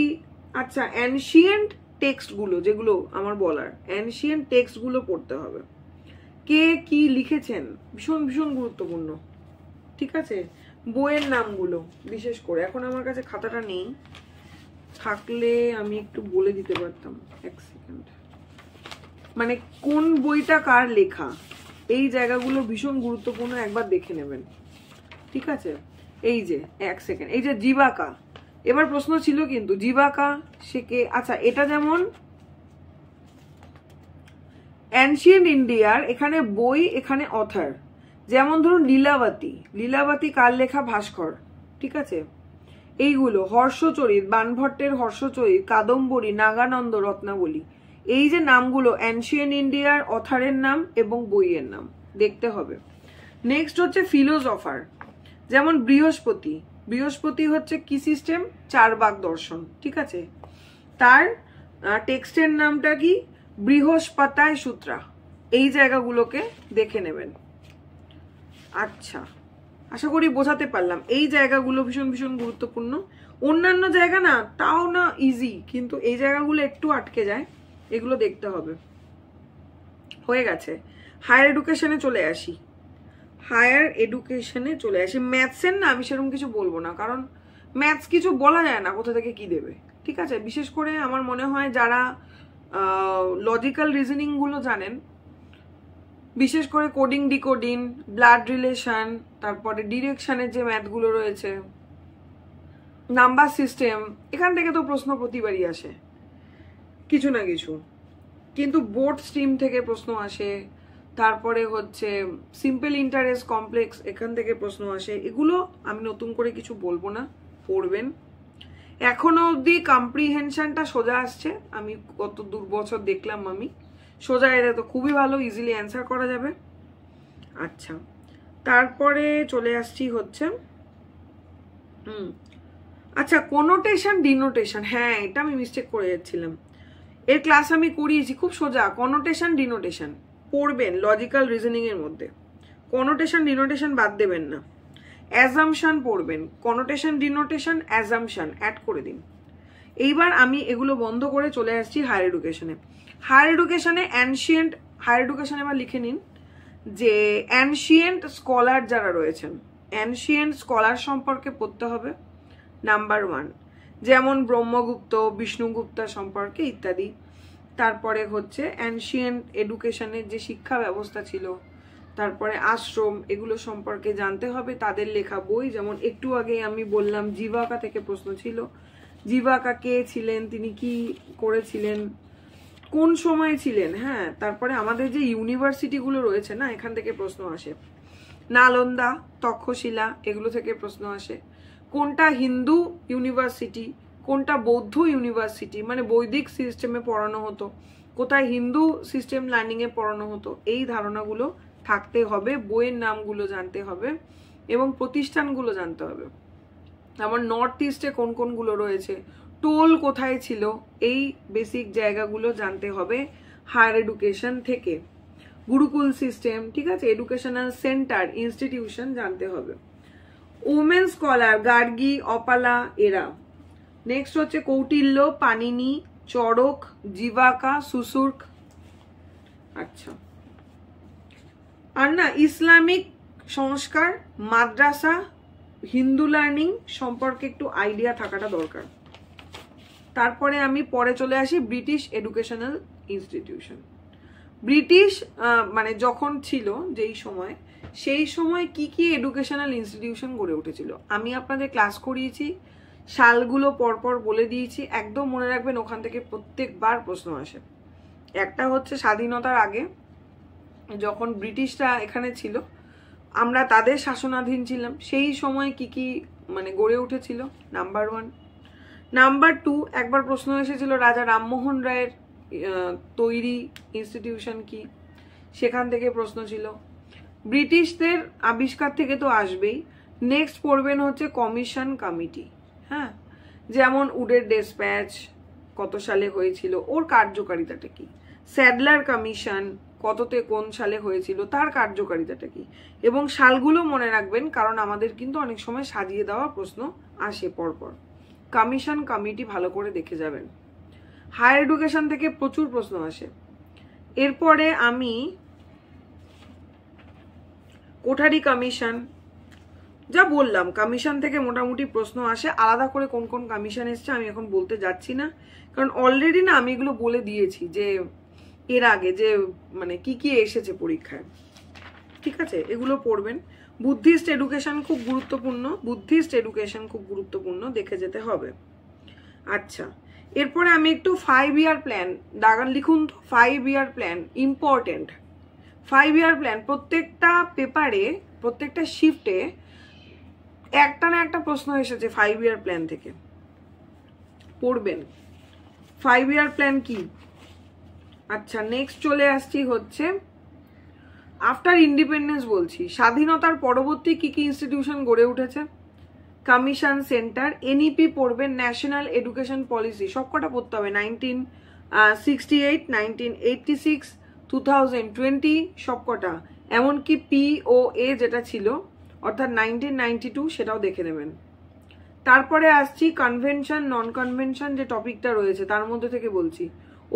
আচ্ছা অ্যানশিয়েন্ট টেক্সটগুলো, যেগুলো আমার বলার, অ্যানশিয়েন্ট টেক্সটগুলো পড়তে হবে। কে কি লিখেছেন ভীষণ ভীষণ গুরুত্বপূর্ণ, ঠিক আছে। বইয়ের নামগুলো বিশেষ করে, এখন আমার কাছে খাতাটা নেই, থাকলে আমি একটু বলে দিতে পারতাম। এক সেকেন্ড, মানে কোন বইটা কার লেখা, এই জায়গাগুলো ভীষণ গুরুত্বপূর্ণ, একবার দেখে নেবেন, ঠিক আছে। এই যে এক সেকেন্ড, এই যে জীবাকা, এবার প্রশ্ন ছিল কিন্তু জীবাকা সে কে, আচ্ছা এটা যেমন অ্যানশিয়েন্ট ইন্ডিয়ার, এখানে বই, এখানে অথার, যেমন ধরুন লীলাবতী, লীলাবতী কার লেখা, ভাস্কর, ঠিক আছে। এইগুলো হর্ষচরিত, বানভট্টের হর্ষচরিত, কাদম্বরী, নাগানন্দ, রত্নাবলী, এই যে নামগুলো অ্যানশিয়েন্ট ইন্ডিয়ার অথারের নাম এবং বইয়ের নাম দেখতে হবে। নেক্সট হচ্ছে ফিলোসফার, যেমন বৃহস্পতি, বৃহস্পতি হচ্ছে কি সিস্টেম, চারবাক দর্শন, ঠিক আছে। তার টেক্সটের নামটা কি, বৃহস্পতায় সূত্রা, এই জায়গাগুলোকে দেখে নেবেন। আচ্ছা, আশা করি বোঝাতে পারলাম। এই জায়গাগুলো ভীষণ ভীষণ গুরুত্বপূর্ণ। অন্যান্য জায়গা না তাও না ইজি, কিন্তু এই জায়গাগুলো একটু আটকে যায়, এগুলো দেখতে হবে। হয়ে গেছে। হায়ার এডুকেশনে চলে আসি, হায়ার এডুকেশনে চলে আসি। ম্যাথসের না আমি সেরকম কিছু বলবো না, কারণ ম্যাথস কিছু বলা যায় না কোথা থেকে কি দেবে, ঠিক আছে। বিশেষ করে আমার মনে হয় যারা লজিক্যাল রিজনিং গুলো জানেন, বিশেষ করে কোডিং ডিকোডিং, ব্লাড রিলেশন, তারপরে ডিরেকশনের যে ম্যাথগুলো রয়েছে, নাম্বার সিস্টেম, এখান থেকে তো প্রশ্ন প্রতিবারই আসে কিছু না কিছু, কিন্তু বোর্ড স্ট্রিম থেকে প্রশ্ন আসে। তারপরে হচ্ছে সিম্পল ইন্টারেস্ট কমপ্লেক্স, এখান থেকে প্রশ্ন আসে। এগুলো আমি নতুন করে কিছু বলবো না, পড়বেন। এখনো অবধি কম্প্রিহেনশনটা সোজা আসছে, আমি কত দূর বছর দেখলাম, আমি সোজা এলে তো খুবই ভালো, ইজিলি অ্যান্সার করা যাবে। আচ্ছা, তারপরে চলে আসছি হচ্ছে আচ্ছা কনোটেশন ডিনোটেশন, হ্যাঁ এটা আমি মিস্টেক করে যাচ্ছিলাম, এর ক্লাস আমি করিয়েছি, খুব সোজা। কনোটেশন ডিনোটেশন পড়বেন লজিক্যাল রিজনিং এর মধ্যে, কনোটেশন ডিনোটেশন বাদ দেবেন না। অ্যাজাম্পশন পড়বেন, কনোটেশন ডিনোটেশন অ্যাজাম্পশন অ্যাড করে দিন। এইবার আমি এগুলো বন্ধ করে চলে আসছি হায়ার এডুকেশনে। হায়ার এডুকেশনে অ্যানশিয়েন্ট, হায়ার এডুকেশনে আবার লিখে নিন যে অ্যানশিয়েন্ট স্কলার যারা রয়েছেন, অ্যানশিয়েন্ট স্কলার সম্পর্কে পড়তে হবে নাম্বার 1, যেমন ব্রহ্মগুপ্ত, বিষ্ণুগুপ্তা সম্পর্কে ইত্যাদি। তারপরে হচ্ছে অ্যানশিয়েন্ট এডুকেশনের যে শিক্ষা ব্যবস্থা ছিল, তারপরে আশ্রম, এগুলো সম্পর্কে জানতে হবে, তাদের লেখা বই। যেমন একটু আগে আমি বললাম জীবাকা থেকে প্রশ্ন ছিল, জীবাকা কে ছিলেন, তিনি কি করেছিলেন, কোন সময় ছিলেন, হ্যাঁ। তারপরে আমাদের যে ইউনিভার্সিটিগুলো রয়েছে না, এখান থেকে প্রশ্ন আসে। নালন্দা, তক্ষশিলা, এগুলো থেকে প্রশ্ন আসে। কোনটা হিন্দু ইউনিভার্সিটি, কোনটা বৌদ্ধ ইউনিভার্সিটি, মানে বৈদিক সিস্টেমে পড়ানো হতো, কোথায় হিন্দু সিস্টেম লার্নিংয়ে পড়ানো হতো, এই ধারণাগুলো থাকতে হবে। বইয়ের নামগুলো জানতে হবে এবং প্রতিষ্ঠানগুলো জানতে হবে। আমার নর্থ ইস্টে কোন কোনগুলো রয়েছে, টোল কোথায় ছিল, এই বেসিক জায়গাগুলো জানতে হবে হায়ার এডুকেশন থেকে। গুরুকুল সিস্টেম, ঠিক আছে, এডুকেশনাল সেন্টার, ইনস্টিটিউশন জানতে হবে। ওমেন স্কলার গার্গী, অপালা, এরা। নেক্সট হচ্ছে কৌটিল্য, পানিনি, চড়ক, জিবাকা, সুসুর্ক। আচ্ছা, আর না ইসলামিক সংস্কার, মাদ্রাসা, হিন্দু লার্নিং সম্পর্কে একটু আইডিয়া থাকাটা দরকার। তারপরে আমি পরে চলে আসি ব্রিটিশ এডুকেশনাল ইনস্টিটিউশন। ব্রিটিশ মানে যখন ছিল যেই সময়, সেই সময় কি কি এডুকেশনাল ইনস্টিটিউশন গড়ে উঠেছিল আমি আপনাদের ক্লাস করিয়েছি, সালগুলো পরপর বলে দিয়েছি, একদম মনে রাখবেন, ওখান থেকে প্রত্যেকবার প্রশ্ন আসে। একটা হচ্ছে স্বাধীনতার আগে যখন ব্রিটিশরা এখানে ছিল, আমরা তাদের শাসনাধীন ছিলাম, সেই সময় কি কি মানে গড়ে উঠেছিল, নাম্বার 1। নাম্বার 2, একবার প্রশ্ন এসেছিল রাজা রামমোহন রায়ের তৈরি ইনস্টিটিউশন কি, সেখান থেকে প্রশ্ন ছিল। ব্রিটিশদের আবিষ্কার থেকে তো আসবেই। নেক্সট পড়বেন হচ্ছে কমিশন কমিটি, হ্যাঁ, যেমন উডের ডেসপ্যাচ কত সালে হয়েছিল, ওর কার্যকারিতাটা কি। স্যাডলার কমিশন কততে কোন সালে হয়েছিল, তার কার্যকারিতাটা কি। এবং সালগুলো মনে রাখবেন, কারণ আমাদের কিন্তু অনেক সময় সাজিয়ে দেওয়া প্রশ্ন আসে পরপর। কমিশন কমিটি ভালো করে দেখে যাবেন। হায়ার এডুকেশন থেকে প্রচুর প্রশ্ন আসে। এরপরে আমি কোঠারি কমিশন, যা বললাম, কমিশন থেকে মোটামুটি প্রশ্ন আসে। আলাদা করে কোন কোন কমিশন এসছে আমি এখন বলতে যাচ্ছি না, কারণ অলরেডি না আমি এগুলো বলে দিয়েছি যে এর আগে যে মানে কি কি এসেছে পরীক্ষায়। ঠিক আছে, এগুলো পড়বেন। বুদ্ধিস্ট এডুকেশন খুব গুরুত্বপূর্ণ, বুদ্ধিস্ট এডুকেশন খুব গুরুত্বপূর্ণ, দেখে যেতে হবে। আচ্ছা, এরপরে আমি একটু 5 ইয়ার প্ল্যান, দাগান লিখুন তো, 5 year plan important. 5 year plan প্রত্যেকটা পেপারে, প্রত্যেকটা শিফটে একটা না একটা প্রশ্ন এসেছে 5 ইয়ার প্ল্যান থেকে, পড়বেন। 5 ইয়ার প্ল্যান কি। আচ্ছা, নেক্সট চলে আসছি হচ্ছে আফটার ইন্ডিপেন্ডেন্স, বলছি স্বাধীনতার পরবর্তী কি কি ইনস্টিটিউশন গড়ে উঠেছে। কমিশন, সেন্টার, এনইপি পড়বেন, ন্যাশনাল এডুকেশন পলিসি সবকটা পড়তে হবে, 1968, 1986, 2020 সবকটা, এমনকি POA যেটা ছিল অর্থাৎ 1992 সেটাও দেখে নেবেন। তারপরে আসছি কনভেনশন, নন কনভেনশন যে টপিকটা রয়েছে তার মধ্যে থেকে বলছি।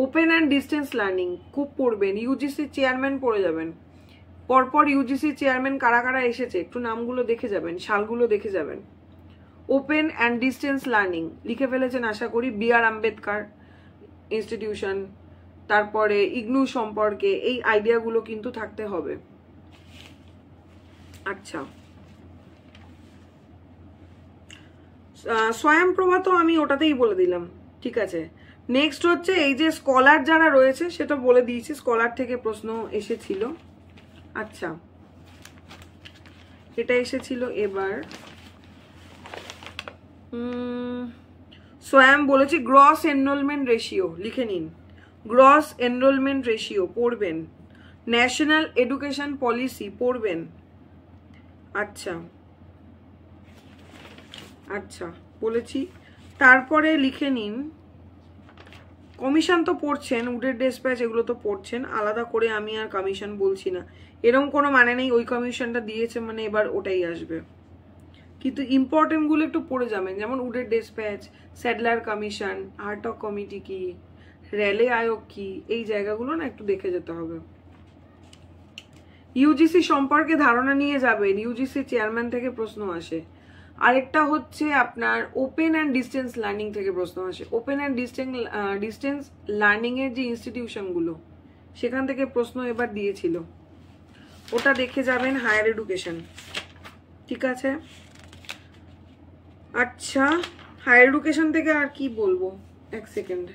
ওপেন অ্যান্ড ডিস্টেন্স লার্নিং খুব পড়বেন, ইউজিসি চেয়ারম্যান পড়ে যাবেন, পরপর ইউজিসি চেয়ারম্যান কারা কারা এসেছে একটু নামগুলো দেখে যাবেন, সালগুলো দেখে যাবেন। ওপেন অ্যান্ড ডিস্টেন্স লার্নিং লিখে ফেলেছেন আশা করি, BR আম্বেদকর ইনস্টিটিউশন, তারপরে ইগনু সম্পর্কে এই আইডিয়াগুলো কিন্তু থাকতে হবে। আচ্ছা, স্বয়ংপ্রভা তো আমি ওটাতেই বলে দিলাম, ঠিক আছে। নেক্সট হচ্ছে এই যে স্কলার যারা রয়েছে সেটা বলে দিয়েছি, স্কলার থেকে প্রশ্ন এসেছিল। আচ্ছা, এটা এসেছিল এবার স্বয়ং বলেছি গ্রস এনরোলমেন্ট রেশিও, লিখে নিন, গ্রস এনরোলমেন্ট রেশিও পড়বেন। ন্যাশনাল এডুকেশন পলিসি পড়বেন। আচ্ছা আচ্ছা বলেছি। তারপরে লিখে নিন কমিশন তো পড়ছেন, উডের ডেসপ্যাচ এগুলো তো পড়ছেন, আলাদা করে আমি আর কমিশন বলছি না, এরকম কোনো মানে নেই ওই কমিশনটা দিয়েছে মানে এবার ওটাই আসবে, কিন্তু ইম্পর্টেন্টগুলো একটু পড়ে যাবেন, যেমন উডের ডেসপ্যাচ, স্যাডলার কমিশন, হার্টক কমিটি কি, রেলে আয়োগ কি, এই জায়গাগুলো না একটু দেখে যেতে হবে। ইউজিসি সম্পর্কে ধারণা নিয়ে যাবেন, ইউজিসি চেয়ারম্যান থেকে প্রশ্ন আসে। আরেকটা হচ্ছে আপনার ওপেন অ্যান্ড ডিস্টেন্স লার্নিং থেকে প্রশ্ন আসে, ওপেন অ্যান্ড ডিস্টেন্স লার্নিং এর যে ইনস্টিটিউশনগুলো সেখান থেকে প্রশ্ন এবার দিয়েছিল, ওটা দেখে যাবেন। হায়ার এডুকেশন, ঠিক আছে। আচ্ছা, হায়ার এডুকেশন থেকে আর কি বলবো, এক সেকেন্ড,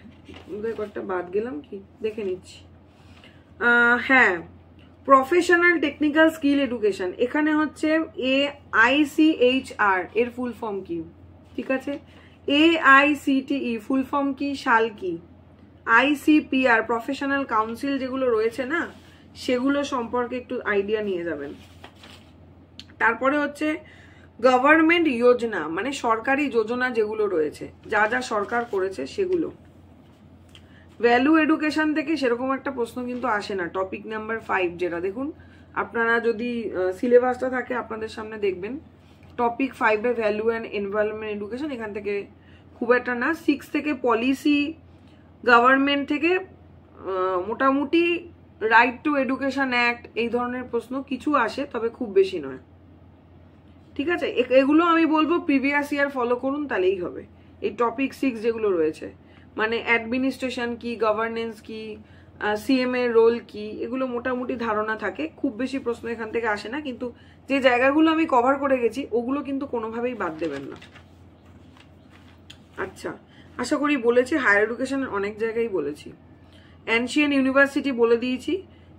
কয়েকটা বাদ গেলাম কি দেখে নিচ্ছি। হ্যাঁ, প্রফেশনাল টেকনিক্যাল স্কিল এডুকেশন, এখানে হচ্ছে AICHR এর ফুল ফর্ম কি, ঠিক আছে। AICTE ফুল ফর্ম কি, সাল কি। ICPR প্রফেশনাল কাউন্সিল যেগুলো রয়েছে না সেগুলো সম্পর্কে একটু আইডিয়া নিয়ে যাবেন। তারপরে হচ্ছে গভর্নমেন্ট যোজনা, মানে সরকারি যোজনা যেগুলো রয়েছে, যা যা সরকার করেছে সেগুলো। ভ্যালু এডুকেশন থেকে সেরকম একটা প্রশ্ন কিন্তু আসে না, টপিক নাম্বার 5 যেটা, দেখুন আপনারা যদি সিলেবাসটা থাকে আপনাদের সামনে দেখবেন, topic 5 value and environment education, এখান থেকে খুব একটা না। 6 থেকে পলিসি গভর্নমেন্ট থেকে মোটামুটি রাইট টু এডুকেশন অ্যাক্ট এই ধরনের প্রশ্ন কিছু আসে, তবে খুব বেশি নয়। ঠিক আছে, এগুলো আমি বলবো প্রিভিয়াস ইয়ার ফলো করুন, তাহলেই হবে। এই টপিক 6 যেগুলো রয়েছে, মানে অ্যাডমিনিস্ট্রেশন কি, গভর্নেন্স কি, সিএম এর রোল কি, এগুলো মোটামুটি ধারণা থাকে। খুব বেশি প্রশ্ন এখান থেকে আসে না, কিন্তু যে জায়গাগুলো আমি কভার করে গেছি ওগুলো কিন্তু কোনোভাবেই বাদ দেবেন না। আচ্ছা, আশা করি বলেছি। হায়ার এডুকেশনের অনেক জায়গায় বলেছি। অ্যানশিয়েন্ট ইউনিভার্সিটি বলে দিয়েছি,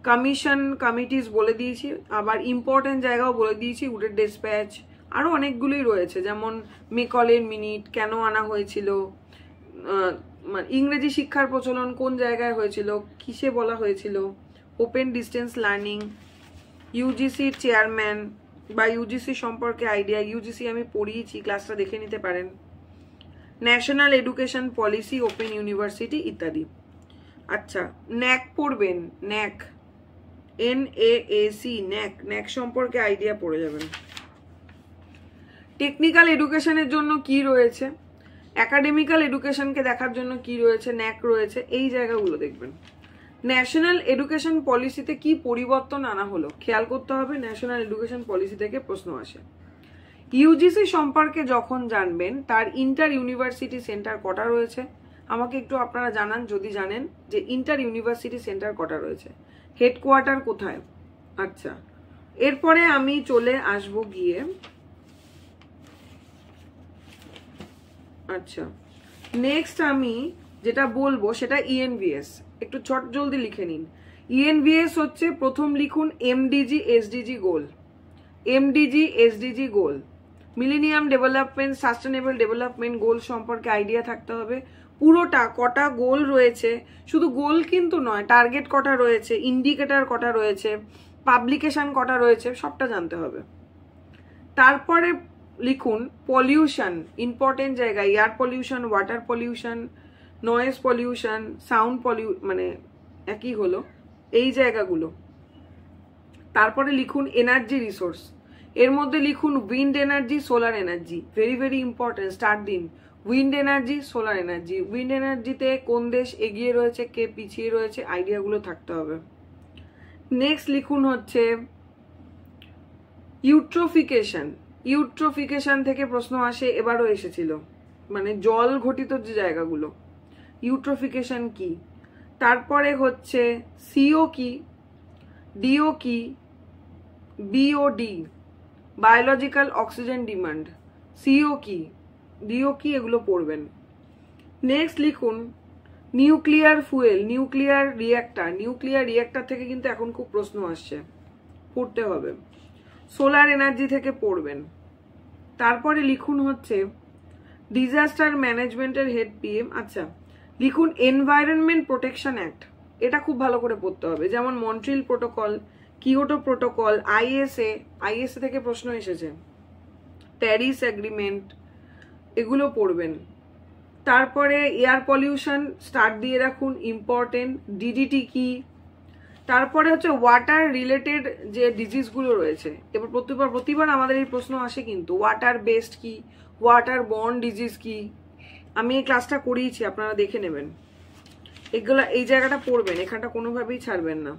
কমিশন কমিটিস বলে দিয়েছি, আবার ইম্পর্টেন্ট জায়গাও বলে দিয়েছি, উডের ডিসপ্যাচ, আরও অনেকগুলোই রয়েছে, যেমন মেকলের মিনিট কেন আনা হয়েছিল, ইংরেজি শিক্ষার প্রচলন কোন জায়গায় হয়েছিল, কিসে বলা হয়েছিল, ওপেন ডিস্টেন্স লার্নিং, ইউজিসির চেয়ারম্যান বা ইউজিসি সম্পর্কে আইডিয়া, ইউজিসি আমি পড়িয়েছি, ক্লাসটা দেখে নিতে পারেন, national education policy, open university ইত্যাদি। আচ্ছা, ন্যাক পড়বেন, ন্যাক, NAAC, ন্যাক, ন্যাক সম্পর্কে আইডিয়া পড়ে যাবেন। টেকনিক্যাল এডুকেশনের জন্য কি রয়েছে, একাডেমিক্যাল এডুকেশনকে দেখার জন্য কি রয়েছে, ন্যাক রয়েছে, এই জায়গাগুলো দেখবেন। ন্যাশনাল এডুকেশন পলিসিতে কি পরিবর্তন আনা হলো খেয়াল করতে হবে, ন্যাশনাল এডুকেশন পলিসি থেকে প্রশ্ন আসে। ইউজিসি সম্পর্কে যখন জানবেন, তার ইন্টার ইউনিভার্সিটি সেন্টার কটা রয়েছে আমাকে একটু আপনারা জানান, যদি জানেন যে ইন্টার ইউনিভার্সিটি সেন্টার কটা রয়েছে, হেডকোয়ার্টার কোথায়। আচ্ছা, এরপরে আমি চলে আসবো গিয়ে, আচ্ছা নেক্সট আমি যেটা বলবো সেটা ইএনভিএস, একটু চট জলদি লিখে নিন। ইএনভিএস হচ্ছে, প্রথম লিখুন MDG SDG goal, MDG SDG goal, millennium development sustainable development goal সম্পর্কে আইডিয়া থাকতে হবে। পুরোটা কটা গোল রয়েছে, শুধু গোল কিন্তু নয়, টার্গেট কটা রয়েছে, ইন্ডিকেটর কটা রয়েছে, পাবলিকেশন কটা রয়েছে, সবটা জানতে হবে। তারপরে লিখুন পলিউশন, ইম্পর্টেন্ট জায়গা, air pollution, water pollution, noise pollution, sound মানে একই হলো এই জায়গাগুলো। তারপরে লিখুন এনার্জি রিসোর্স, এর মধ্যে লিখুন wind energy, solar energy, very very important, start দিন। Wind energy, solar energy, wind এনার্জিতে কোন দেশ এগিয়ে রয়েছে, কে পিছিয়ে রয়েছে, আইডিয়াগুলো থাকতে হবে। নেক্সট লিখুন হচ্ছে ইউট্রোফিকেশন, ইউট্রোফিকেশন থেকে প্রশ্ন আসে, এবারও এসেছিল, মানে জল ঘটিত যে জায়গাগুলো, ইউট্রোফিকেশন কি। তারপরে হচ্ছে সিও কি, ডিও কি, BOD, biological oxygen demand, CO কি, ডিও কি, এগুলো পড়বেন। নেক্সট লিখুন nuclear fuel, nuclear reactor, nuclear reactor থেকে কিন্তু এখন খুব প্রশ্ন আসছে, পড়তে হবে। সোলার এনার্জি থেকে পড়বেন। তারপরে লিখুন হচ্ছে ডিজাস্টার ম্যানেজমেন্টের হেড পিএম। আচ্ছা, লিখুন এনভায়রনমেন্ট প্রোটেকশন অ্যাক্ট, এটা খুব ভালো করে পড়তে হবে, যেমন Montreal protocol, Kyoto protocol, ISA, ISA থেকে প্রশ্ন এসেছে, প্যারিস এগ্রিমেন্ট, এগুলো পড়বেন। তারপরে এয়ার পলিউশন স্টার্ট দিয়ে রাখুন, ইম্পর্টেন্ট, ডিডিটি কি। তারপরে হচ্ছে ওয়াটার রিলেটেড যে ডিজিজগুলো রয়েছে, এবার প্রতিবার আমাদের এই প্রশ্ন আসে, কিন্তু ওয়াটার বেসড কি, ওয়াটার বর্ন ডিজিজ কি, আমি এই ক্লাসটা করিয়েছি, আপনারা দেখে নেবেন। এগুলা এই জায়গাটা পড়বেন, এখানটা কোনোভাবেই ছাড়বেন না।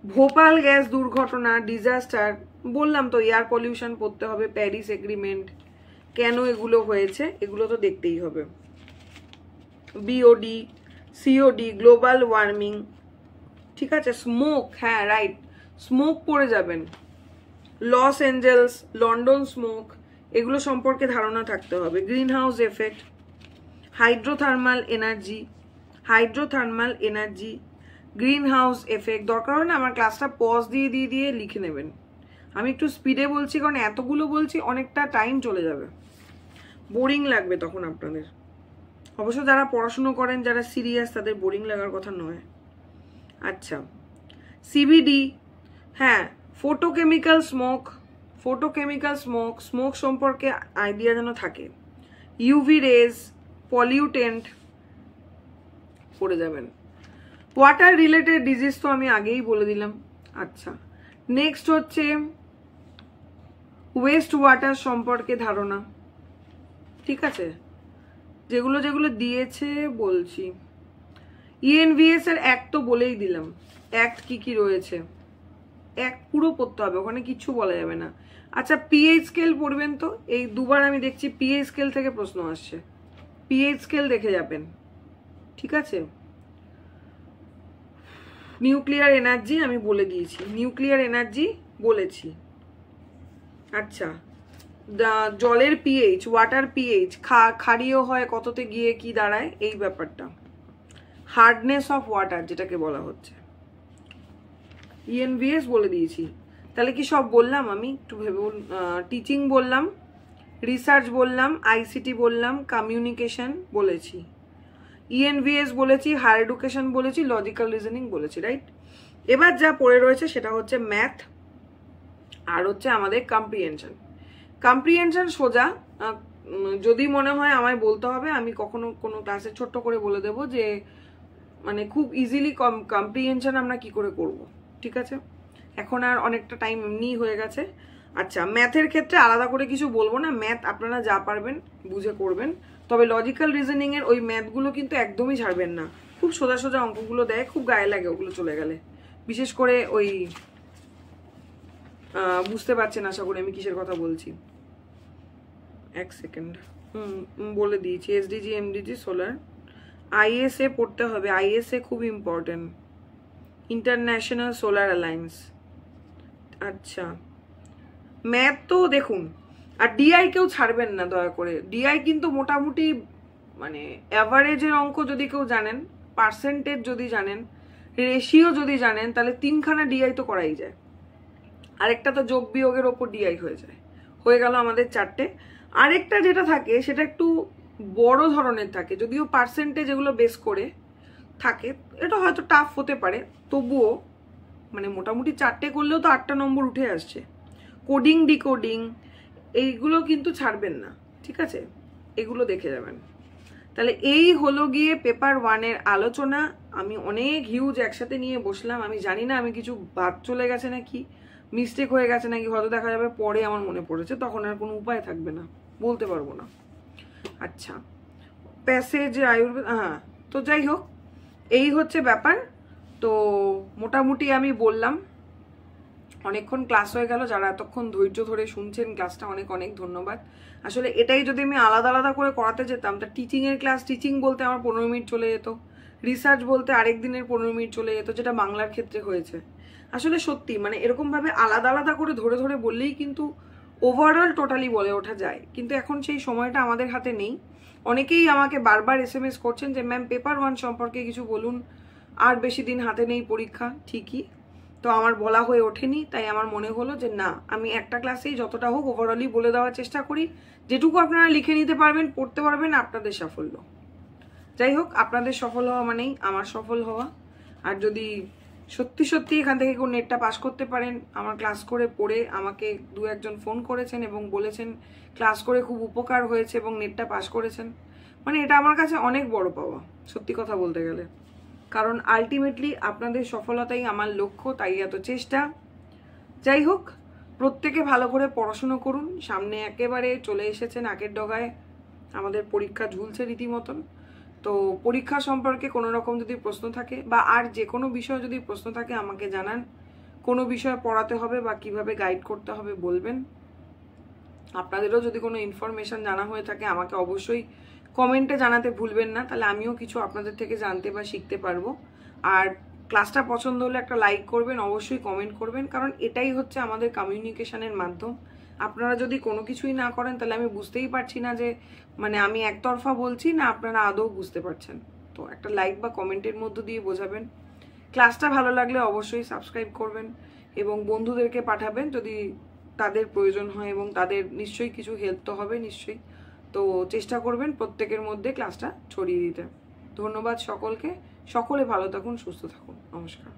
ভোপাল গ্যাস দুর্ঘটনা, ডিজাস্টার, বললাম তো এয়ার পলিউশন পড়তে হবে, প্যারিস এগ্রিমেন্ট, কেন এগুলো হয়েছে এগুলো তো দেখতেই হবে। বিওডি, সিওডি, গ্লোবাল ওয়ার্মিং, ঠিক আছে। স্মোক, হ্যাঁ রাইট, স্মোক পড়ে যাবেন। লস এঞ্জেলস, লন্ডন স্মোক, এগুলো সম্পর্কে ধারণা থাকতে হবে। Green house effect, hydrothermal energy, hydrothermal energy, green house effect. দরকার হলে আমার ক্লাসটা পজ দিয়ে দিয়ে লিখে নেবেন, আমি একটু স্পিডে বলছি কারণ এতগুলো বলছি, অনেকটা টাইম চলে যাবে, বোরিং লাগবে তখন আপনাদের। অবশ্য যারা পড়াশুনো করেন, যারা সিরিয়াস, তাদের বোরিং লাগার কথা নয়। আচ্ছা, সিবিডি, হ্যাঁ, photochemical smoke, photochemical smoke, smoke সম্পর্কে আইডিয়া যেন থাকে। ইউভি রেজ, পলিউটেন্ট পড়ে যাবেন। ওয়াটার রিলেটেড ডিজিজ তো আমি আগেই বলে দিলাম। আচ্ছা, নেক্সট হচ্ছে ওয়েস্ট ওয়াটার সম্পর্কে ধারণা, ঠিক আছে, যেগুলো যেগুলো দিয়েছে বলছি। ইএনভিএস এর অ্যাক্ট তো বলেই দিলাম, অ্যাক্ট কি কি রয়েছে, অ্যাক্ট পুরো পড়তে হবে, ওখানে কিচ্ছু বলা যাবে না। আচ্ছা পিএইচ স্কেল পড়বেন তো, এই দুবার আমি দেখছি পিএইচ স্কেল থেকে প্রশ্ন আসছে, পিএইচ স্কেল দেখে যাবেন, ঠিক আছে। নিউক্লিয়ার এনার্জি আমি বলে দিয়েছি, নিউক্লিয়ার এনার্জি বলেছি। আচ্ছা জলের পিএইচ, ওয়াটার পিএইচ, ক্ষারীয় হয় কততে গিয়ে কি দাঁড়ায় এই ব্যাপারটা, হার্ডনেস অফ ওয়াটার যেটাকে বলা হচ্ছে, ইএনভিএস বলে দিয়েছি। তাহলে কি সব বললাম আমি? একটু ভেবে টিচিং বললাম, রিসার্চ বললাম, আইসিটি বললাম, কমিউনিকেশন বলেছি, ইএনভিএস বলেছি, হায়ার এডুকেশন বলেছি, লজিক্যাল রিজনিং বলেছি, রাইট। এবার যা পড়ে রয়েছে সেটা হচ্ছে ম্যাথ আর হচ্ছে আমাদের কম্প্রিহেনশন। কম্প্রিহেনশন সোজা, যদি মনে হয় আমায় বলতে হবে, আমি কখনো কোনো ক্লাসে ছোট্ট করে বলে দেবো যে মানে খুব ইজিলি কম্প্রিহেনশন আমরা কি করে করব, ঠিক আছে। এখন আর অনেকটা টাইম এমনিই হয়ে গেছে। আচ্ছা ম্যাথের ক্ষেত্রে আলাদা করে কিছু বলবো না, ম্যাথ আপনারা যা পারবেন বুঝে করবেন, তবে লজিক্যাল রিজনিং এর ওই ম্যাথগুলো কিন্তু একদমই ছাড়বেন না, খুব সোজা সোজা অঙ্কগুলো দেয়, খুব গায়ে লাগে ওগুলো চলে গেলে, বিশেষ করে ওই বুঝতে পারছেন আশা করি আমি কিসের কথা বলছি। এক সেকেন্ড, বলে দিয়েছি এসডিজি এমডিজি সোলার, আইএসএ পড়তে হবে, আইএসএ খুব ইম্পর্টেন্ট, ইন্টারন্যাশনাল সোলার অ্যালায়েন্স। আচ্ছা ম্যাথ তো দেখুন, আর ডিআই কেউ ছাড়বেন না দয়া করে, ডিআই কিন্তু মোটামুটি মানে অ্যাভারেজের অঙ্ক যদি কেউ জানেন, পার্সেন্টেজ যদি জানেন, রেশিও যদি জানেন, তাহলে 3খানা ডিআই তো করাই যায়, আরেকটা তো যোগ বিয়োগের ওপর ডিআই হয়ে যায়, হয়ে গেল আমাদের 4টে। আরেকটা যেটা থাকে সেটা একটু বড় ধরনের থাকে, যদিও পার্সেন্টেজ এগুলো বেস করে থাকে, এটা হয়তো টাফ হতে পারে, তবুও মানে মোটামুটি 4টে করলেও তো 8টা নম্বর উঠে আসছে। কোডিং ডিকোডিং এইগুলো কিন্তু ছাড়বেন না, ঠিক আছে, এগুলো দেখে যাবেন। তাহলে এই হলো গিয়ে পেপার 1-এর আলোচনা। আমি অনেক হিউজ একসাথে নিয়ে বসলাম, আমি জানি না আমি কিছু বাদ চলে গেছে নাকি, মিস্টেক হয়ে গেছে নাকি, হয়তো দেখা যাবে পরে আমার মনে পড়েছে, তখন আর কোনো উপায় থাকবে না, বলতে পারবো না। আচ্ছা প্যাসেজ আয়ুর্বেদ, হ্যাঁ তো যাই হোক এই হচ্ছে ব্যাপার। তো মোটামুটি আমি বললাম, অনেকক্ষণ ক্লাস হয়ে গেল, যারা এতক্ষণ ধৈর্য ধরে শুনছেন ক্লাসটা অনেক অনেক ধন্যবাদ। আসলে এটাই যদি আমি আলাদা আলাদা করে করাতে যেতাম, তা টিচিংয়ের ক্লাস, টিচিং বলতে আমার 15 মিনিট চলে যেত, রিসার্চ বলতে আরেক দিনের 15 মিনিট চলে যেত, যেটা বাংলার ক্ষেত্রে হয়েছে। আসলে সত্যি মানে এরকমভাবে আলাদা আলাদা করে ধরে ধরে বললেই কিন্তু ওভারঅল টোটালি বলে ওঠা যায়, কিন্তু এখন সেই সময়টা আমাদের হাতে নেই। অনেকেই আমাকে বারবার এসএমএস করছেন যে ম্যাম পেপার 1 সম্পর্কে কিছু বলুন, আর বেশি দিন হাতে নেই পরীক্ষা, ঠিকই তো আমার বলা হয়ে ওঠেনি, তাই আমার মনে হলো যে না আমি একটা ক্লাসেই যতটা হোক ওভারঅলই বলে দেওয়ার চেষ্টা করি, যেটুকু আপনারা লিখে নিতে পারবেন, পড়তে পারবেন, আপনাদের সাফল্য। যাই হোক আপনাদের সফল হওয়া মানেই আমার সফল হওয়া। আর যদি সত্যি সত্যি এখান থেকে কোন নেটটা পাস করতে পারেন, আমার ক্লাস করে পড়ে আমাকে 2-1জন ফোন করেছেন এবং বলেছেন ক্লাস করে খুব উপকার হয়েছে এবং নেটটা পাস করেছেন, মানে এটা আমার কাছে অনেক বড় পাওয়া সত্যি কথা বলতে গেলে, কারণ আলটিমেটলি আপনাদের সফলতাই আমার লক্ষ্য, তাই এত চেষ্টা। যাই হোক প্রত্যেকে ভালো করে পড়াশুনো করুন, সামনে একেবারে চলে এসেছে নাকের ডগায়, আমাদের পরীক্ষা ঝুলছে রীতিমতন। তো পরীক্ষা সম্পর্কে কোনো রকম যদি প্রশ্ন থাকে বা আর যে কোনো বিষয় যদি প্রশ্ন থাকে আমাকে জানান, কোনো বিষয় পড়াতে হবে বা কিভাবে গাইড করতে হবে বলবেন। আপনাদেরও যদি কোনো ইনফরমেশন জানা হয়ে থাকে আমাকে অবশ্যই কমেন্টে জানাতে ভুলবেন না, তাহলে আমিও কিছু আপনাদের থেকে জানতে বা শিখতে পারবো। আর ক্লাসটা পছন্দ হলে একটা লাইক করবেন, অবশ্যই কমেন্ট করবেন, কারণ এটাই হচ্ছে আমাদের কমিউনিকেশনের মাধ্যম। আপনারা যদি কোনো কিছুই না করেন তাহলে আমি বুঝতেই পারছি না যে মানে আমি একতরফা বলছি না আপনারা আদৌ বুঝতে পারছেন। তো একটা লাইক বা কমেন্টের মধ্য দিয়ে বোঝাবেন। ক্লাসটা ভালো লাগলে অবশ্যই সাবস্ক্রাইব করবেন এবং বন্ধুদেরকে পাঠাবেন যদি তাদের প্রয়োজন হয়, এবং তাদের নিশ্চয়ই কিছু হেল্প তো হবে নিশ্চয়ই। তো চেষ্টা করবেন প্রত্যেকের মধ্যে ক্লাসটা ছড়িয়ে দিতে। ধন্যবাদ সকলকে, সকলে ভালো থাকুন, সুস্থ থাকুন, নমস্কার।